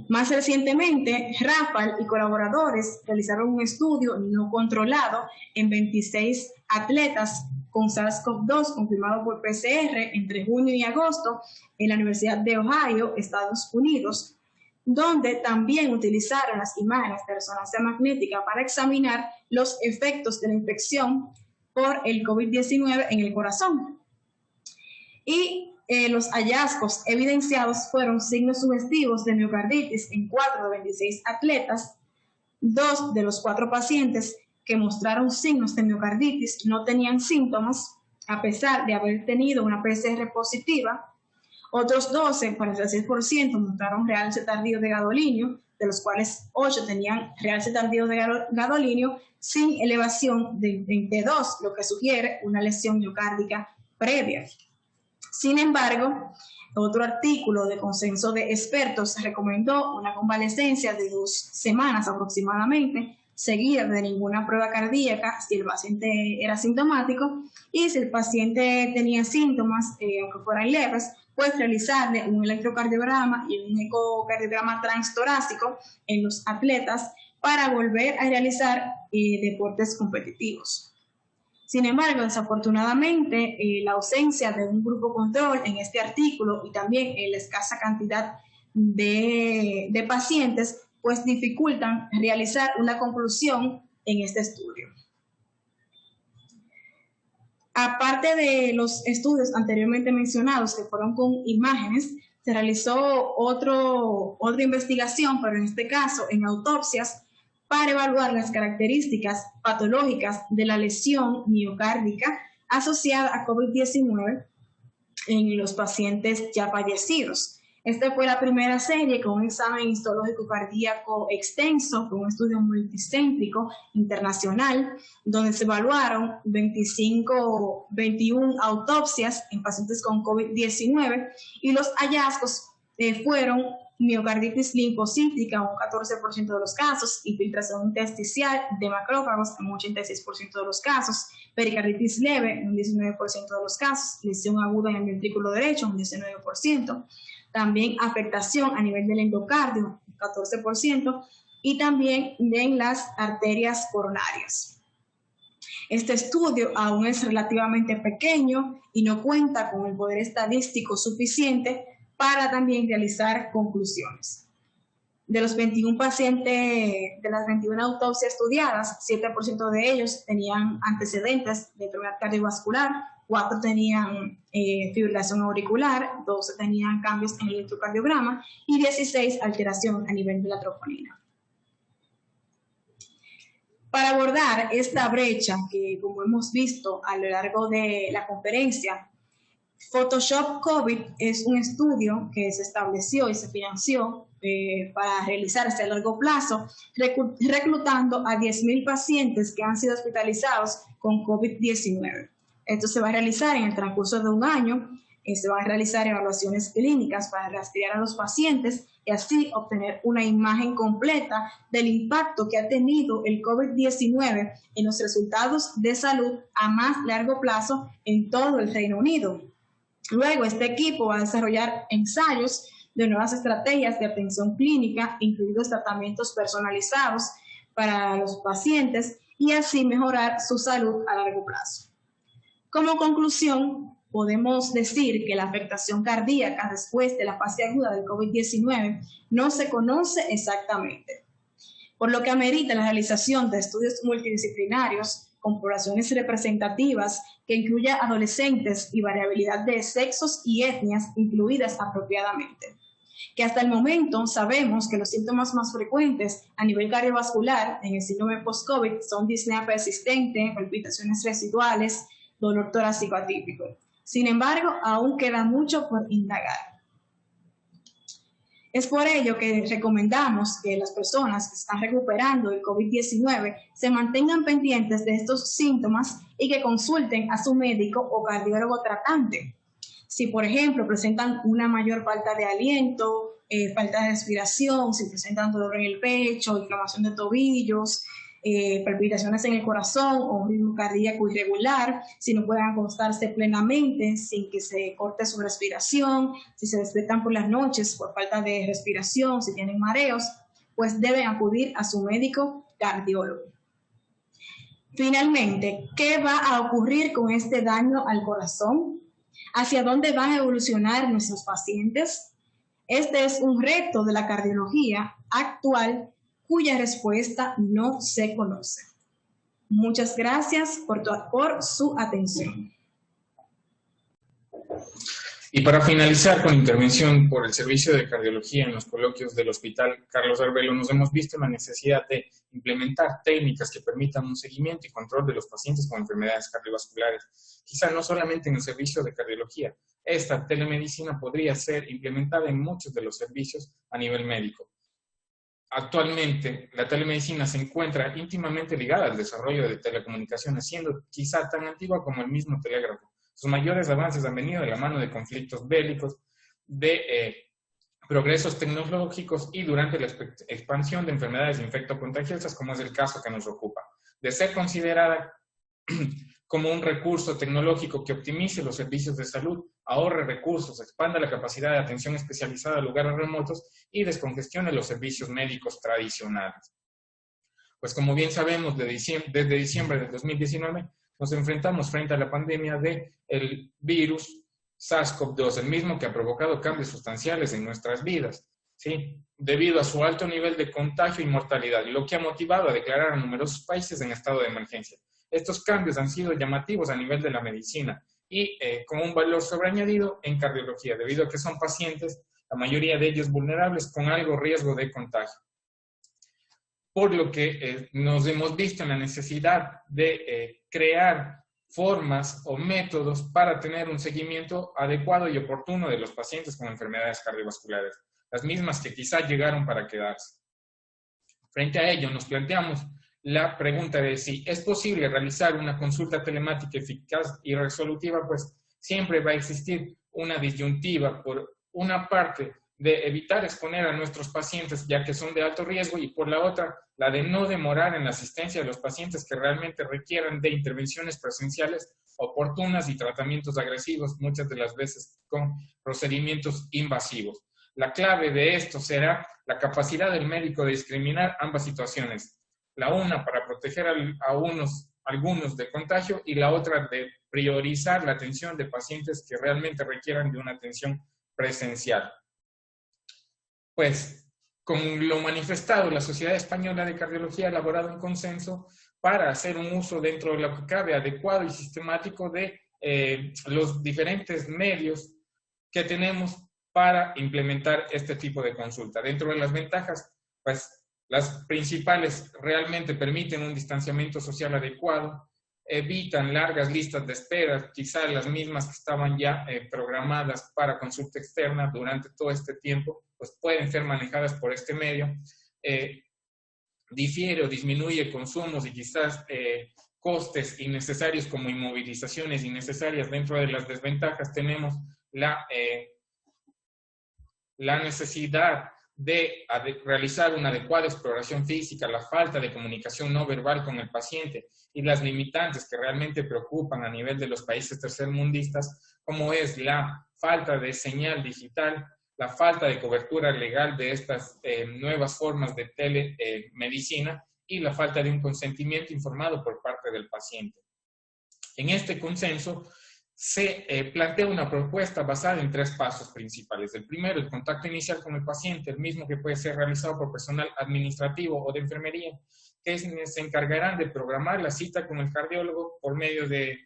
Más recientemente, Rafal y colaboradores realizaron un estudio no controlado en 26 atletas con SARS-CoV-2 confirmado por PCR entre junio y agosto en la Universidad de Ohio, Estados Unidos, donde también utilizaron las imágenes de resonancia magnética para examinar los efectos de la infección por el COVID-19 en el corazón. Y los hallazgos evidenciados fueron signos sugestivos de miocarditis en 4 de 26 atletas. 2 de los 4 pacientes que mostraron signos de miocarditis no tenían síntomas, a pesar de haber tenido una PCR positiva. Otros 12, 46%, mostraron realce tardío de gadolinio, de los cuales 8 tenían realce tardío de gadolinio sin elevación de T2, lo que sugiere una lesión miocárdica previa. Sin embargo, otro artículo de consenso de expertos recomendó una convalecencia de 2 semanas aproximadamente, seguida de ninguna prueba cardíaca si el paciente era sintomático, y si el paciente tenía síntomas, aunque fueran leves, pues realizarle un electrocardiograma y un ecocardiograma transtorácico en los atletas para volver a realizar deportes competitivos. Sin embargo, desafortunadamente, la ausencia de un grupo control en este artículo y también la escasa cantidad de pacientes, pues dificultan realizar una conclusión en este estudio. Aparte de los estudios anteriormente mencionados que fueron con imágenes, se realizó otra investigación, pero en este caso en autopsias, para evaluar las características patológicas de la lesión miocárdica asociada a COVID-19 en los pacientes ya fallecidos. Esta fue la primera serie con un examen histológico cardíaco extenso, con un estudio multicéntrico internacional, donde se evaluaron 21 autopsias en pacientes con COVID-19 y los hallazgos fueron miocarditis linfocítica en un 14% de los casos, infiltración intersticial de macrófagos en un 86% de los casos, pericarditis leve en un 19% de los casos, lesión aguda en el ventrículo derecho en un 19%, también afectación a nivel del endocardio, 14%, y también en las arterias coronarias. Este estudio aún es relativamente pequeño y no cuenta con el poder estadístico suficiente para también realizar conclusiones. De los 21 pacientes, de las 21 autopsias estudiadas, 7% de ellos tenían antecedentes de enfermedad cardiovascular, 4 tenían fibrilación auricular, 12 tenían cambios en el electrocardiograma y 16 alteración a nivel de la troponina. Para abordar esta brecha que, como hemos visto a lo largo de la conferencia, Photoshop COVID es un estudio que se estableció y se financió para realizarse a largo plazo, reclutando a 10.000 pacientes que han sido hospitalizados con COVID-19. Esto se va a realizar en el transcurso de un año, se van a realizar evaluaciones clínicas para rastrear a los pacientes y así obtener una imagen completa del impacto que ha tenido el COVID-19 en los resultados de salud a más largo plazo en todo el Reino Unido. Luego, este equipo va a desarrollar ensayos de nuevas estrategias de atención clínica, incluidos tratamientos personalizados para los pacientes y así mejorar su salud a largo plazo. Como conclusión, podemos decir que la afectación cardíaca después de la fase aguda del COVID-19 no se conoce exactamente, por lo que amerita la realización de estudios multidisciplinarios con poblaciones representativas que incluya adolescentes y variabilidad de sexos y etnias incluidas apropiadamente. Que hasta el momento sabemos que los síntomas más frecuentes a nivel cardiovascular en el síndrome post-COVID son disnea persistente, palpitaciones residuales, dolor torácico atípico. Sin embargo, aún queda mucho por indagar. Es por ello que recomendamos que las personas que están recuperando el COVID-19 se mantengan pendientes de estos síntomas y que consulten a su médico o cardiólogo tratante. Si, por ejemplo, presentan una mayor falta de aliento, falta de respiración, si presentan dolor en el pecho, inflamación de tobillos, palpitaciones en el corazón o un ritmo cardíaco irregular, si no pueden acostarse plenamente sin que se corte su respiración, si se despiertan por las noches por falta de respiración, si tienen mareos, pues deben acudir a su médico cardiólogo. Finalmente, ¿qué va a ocurrir con este daño al corazón? ¿Hacia dónde van a evolucionar nuestros pacientes? Este es un reto de la cardiología actual cuya respuesta no se conoce. Muchas gracias por su atención. Y para finalizar con la intervención por el Servicio de Cardiología en los coloquios del Hospital Carlos Arvelo, nos hemos visto la necesidad de implementar técnicas que permitan un seguimiento y control de los pacientes con enfermedades cardiovasculares. Quizá no solamente en el servicio de cardiología. Esta telemedicina podría ser implementada en muchos de los servicios a nivel médico. Actualmente, la telemedicina se encuentra íntimamente ligada al desarrollo de telecomunicaciones, siendo quizá tan antigua como el mismo telégrafo. Sus mayores avances han venido de la mano de conflictos bélicos, de progresos tecnológicos y durante la expansión de enfermedades infectocontagiosas, como es el caso que nos ocupa. De ser considerada como un recurso tecnológico que optimice los servicios de salud, ahorre recursos, expanda la capacidad de atención especializada a lugares remotos y descongestione los servicios médicos tradicionales. Pues como bien sabemos, desde diciembre del 2019 nos enfrentamos frente a la pandemia del virus SARS-CoV-2, el mismo que ha provocado cambios sustanciales en nuestras vidas, ¿sí? Debido a su alto nivel de contagio y mortalidad, lo que ha motivado a declarar a numerosos países en estado de emergencia. Estos cambios han sido llamativos a nivel de la medicina y con un valor sobreañadido en cardiología, debido a que son pacientes, la mayoría de ellos vulnerables, con alto riesgo de contagio. por lo que nos hemos visto en la necesidad de crear formas o métodos para tener un seguimiento adecuado y oportuno de los pacientes con enfermedades cardiovasculares, las mismas que quizás llegaron para quedarse. Frente a ello, nos planteamos la pregunta de si es posible realizar una consulta telemática eficaz y resolutiva, pues siempre va a existir una disyuntiva por una parte de evitar exponer a nuestros pacientes ya que son de alto riesgo y por la otra la de no demorar en la asistencia de los pacientes que realmente requieran de intervenciones presenciales oportunas y tratamientos agresivos, muchas de las veces con procedimientos invasivos. La clave de esto será la capacidad del médico de discriminar ambas situaciones. La una para proteger a algunos de contagio y la otra de priorizar la atención de pacientes que realmente requieran de una atención presencial. Pues, con lo manifestado, la Sociedad Española de Cardiología ha elaborado un consenso para hacer un uso dentro de lo que cabe adecuado y sistemático de los diferentes medios que tenemos para implementar este tipo de consulta. Dentro de las ventajas, pues las principales realmente permiten un distanciamiento social adecuado, evitan largas listas de espera, quizás las mismas que estaban ya programadas para consulta externa durante todo este tiempo, pues pueden ser manejadas por este medio. Difiere o disminuye consumos y quizás costes innecesarios como inmovilizaciones innecesarias. Dentro de las desventajas tenemos la necesidad de realizar una adecuada exploración física, la falta de comunicación no verbal con el paciente y las limitantes que realmente preocupan a nivel de los países tercermundistas, como es la falta de señal digital, la falta de cobertura legal de estas nuevas formas de telemedicina y la falta de un consentimiento informado por parte del paciente. En este consenso se plantea una propuesta basada en 3 pasos principales. El primero, el contacto inicial con el paciente, el mismo que puede ser realizado por personal administrativo o de enfermería, que se encargarán de programar la cita con el cardiólogo por medio de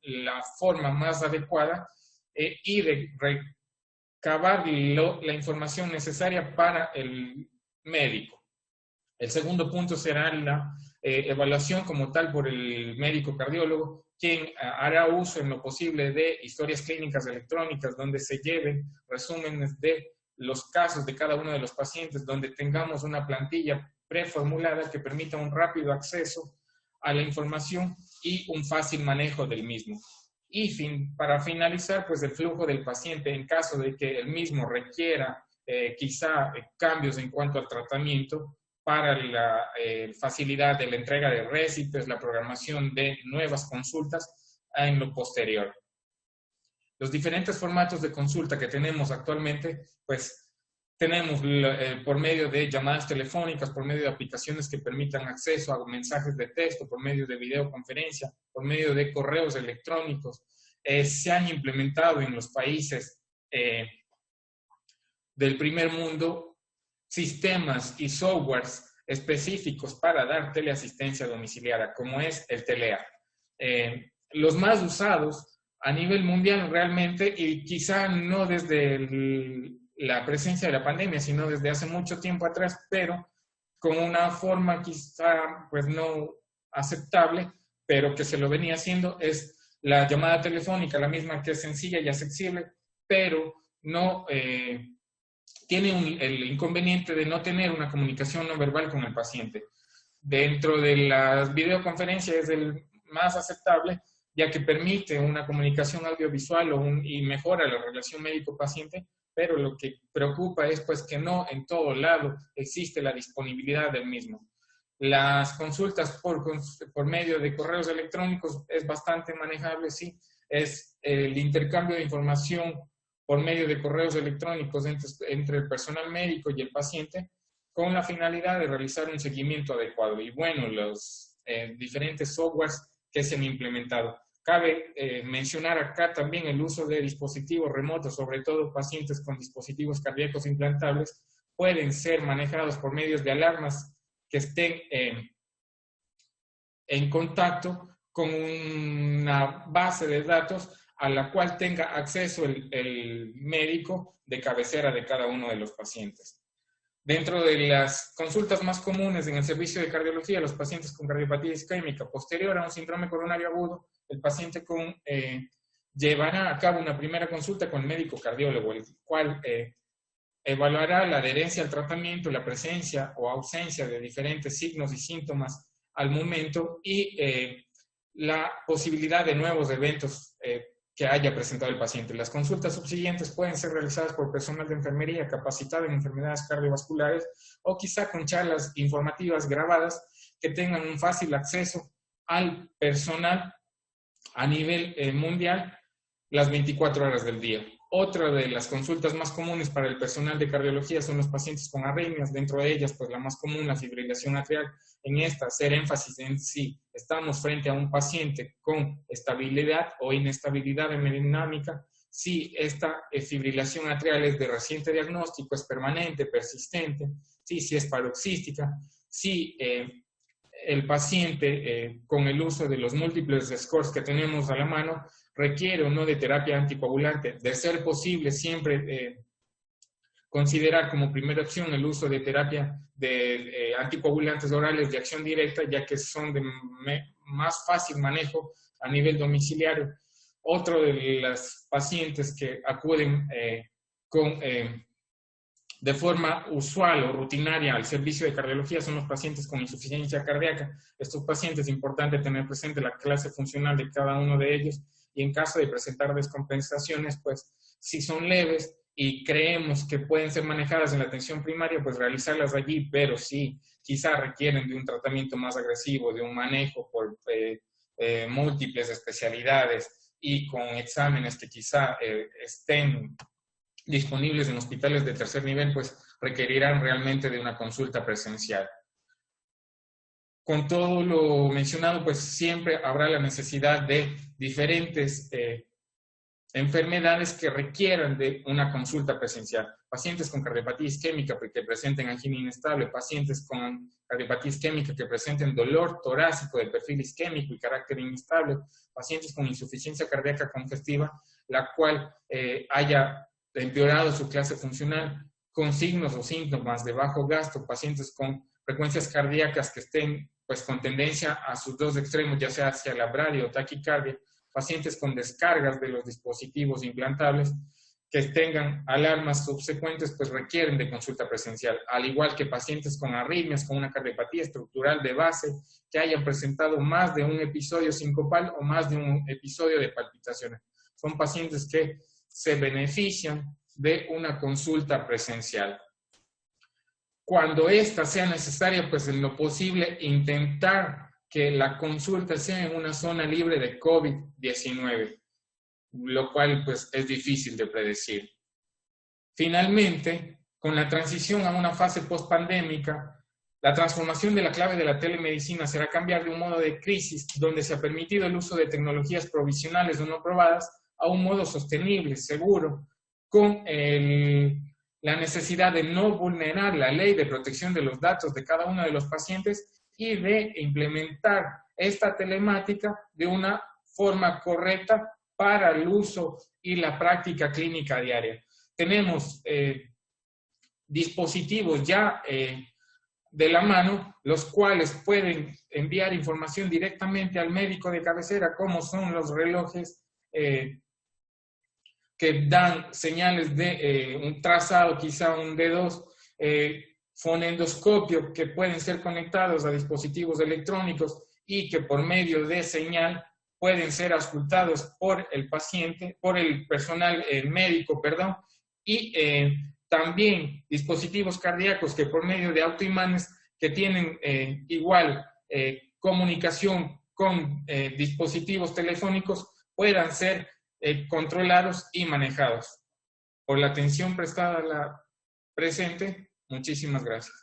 la forma más adecuada y de recabar la información necesaria para el médico. El segundo punto será la evaluación como tal por el médico cardiólogo, quien hará uso en lo posible de historias clínicas electrónicas donde se lleven resúmenes de los casos de cada uno de los pacientes, donde tengamos una plantilla preformulada que permita un rápido acceso a la información y un fácil manejo del mismo. Y para finalizar, pues el flujo del paciente en caso de que el mismo requiera quizá cambios en cuanto al tratamiento, para la facilidad de la entrega de récites, la programación de nuevas consultas en lo posterior. Los diferentes formatos de consulta que tenemos actualmente, pues tenemos por medio de llamadas telefónicas, por medio de aplicaciones que permitan acceso a mensajes de texto, por medio de videoconferencia, por medio de correos electrónicos. Se han implementado en los países del primer mundo sistemas y softwares específicos para dar teleasistencia domiciliaria, como es el TELEA. Los más usados a nivel mundial realmente, y quizá no desde la presencia de la pandemia, sino desde hace mucho tiempo atrás, pero con una forma quizá pues no aceptable, pero que se lo venía haciendo, es la llamada telefónica, la misma que es sencilla y accesible, pero no tiene el inconveniente de no tener una comunicación no verbal con el paciente. Dentro de las videoconferencias es el más aceptable, ya que permite una comunicación audiovisual y mejora la relación médico-paciente, pero lo que preocupa es pues que no en todo lado existe la disponibilidad del mismo. Las consultas por medio de correos electrónicos es bastante manejable, sí, es el intercambio de información por medio de correos electrónicos entre el personal médico y el paciente, con la finalidad de realizar un seguimiento adecuado. Y bueno, los diferentes softwares que se han implementado. Cabe mencionar acá también el uso de dispositivos remotos, sobre todo pacientes con dispositivos cardíacos implantables, pueden ser manejados por medios de alarmas que estén en contacto con una base de datos a la cual tenga acceso el médico de cabecera de cada uno de los pacientes. Dentro de las consultas más comunes en el servicio de cardiología, los pacientes con cardiopatía isquémica posterior a un síndrome coronario agudo, el paciente llevará a cabo una primera consulta con el médico cardiólogo, el cual evaluará la adherencia al tratamiento, la presencia o ausencia de diferentes signos y síntomas al momento y la posibilidad de nuevos eventos que haya presentado el paciente. Las consultas subsiguientes pueden ser realizadas por personal de enfermería capacitado en enfermedades cardiovasculares o quizá con charlas informativas grabadas que tengan un fácil acceso al personal a nivel mundial las 24 horas del día. Otra de las consultas más comunes para el personal de cardiología son los pacientes con arritmias, dentro de ellas pues la más común, la fibrilación atrial. En esta, hacer énfasis en si estamos frente a un paciente con estabilidad o inestabilidad hemodinámica, si esta fibrilación atrial es de reciente diagnóstico, es permanente, persistente, si es paroxística, si el paciente con el uso de los múltiples scores que tenemos a la mano requiere o no de terapia anticoagulante. De ser posible, siempre considerar como primera opción el uso de terapia de anticoagulantes orales de acción directa, ya que son de más fácil manejo a nivel domiciliario. Otro de los pacientes que acuden de forma usual o rutinaria al servicio de cardiología son los pacientes con insuficiencia cardíaca. Estos pacientes es importante tener presente la clase funcional de cada uno de ellos y en caso de presentar descompensaciones, pues si son leves y creemos que pueden ser manejadas en la atención primaria, pues realizarlas allí, pero si quizá requieren de un tratamiento más agresivo, de un manejo por múltiples especialidades y con exámenes que quizá estén disponibles en hospitales de tercer nivel, pues requerirán realmente de una consulta presencial. Con todo lo mencionado, pues siempre habrá la necesidad de diferentes enfermedades que requieran de una consulta presencial. Pacientes con cardiopatía isquémica que presenten angina inestable, pacientes con cardiopatía isquémica que presenten dolor torácico de perfil isquémico y carácter inestable, pacientes con insuficiencia cardíaca congestiva, la cual haya empeorado su clase funcional, con signos o síntomas de bajo gasto, pacientes con frecuencias cardíacas que estén pues con tendencia a sus dos extremos, ya sea hacia la bradia o taquicardia, pacientes con descargas de los dispositivos implantables que tengan alarmas subsecuentes, pues requieren de consulta presencial, al igual que pacientes con arritmias, con una cardiopatía estructural de base, que hayan presentado más de un episodio sincopal o más de un episodio de palpitaciones. Son pacientes que se benefician de una consulta presencial. Cuando ésta sea necesaria, pues en lo posible intentar que la consulta sea en una zona libre de COVID-19, lo cual pues es difícil de predecir. Finalmente, con la transición a una fase post-pandémica, la transformación de la clave de la telemedicina será cambiar de un modo de crisis donde se ha permitido el uso de tecnologías provisionales o no probadas a un modo sostenible, seguro, con la necesidad de no vulnerar la ley de protección de los datos de cada uno de los pacientes y de implementar esta telemática de una forma correcta para el uso y la práctica clínica diaria. Tenemos dispositivos ya de la mano, los cuales pueden enviar información directamente al médico de cabecera, como son los relojes que dan señales de un trazado, quizá un D2, fonendoscopio, que pueden ser conectados a dispositivos electrónicos y que por medio de señal pueden ser auscultados por el paciente, por el personal médico, perdón, y también dispositivos cardíacos que por medio de autoimanes que tienen igual comunicación con dispositivos telefónicos puedan ser controlados y manejados. Por la atención prestada a la presente, muchísimas gracias.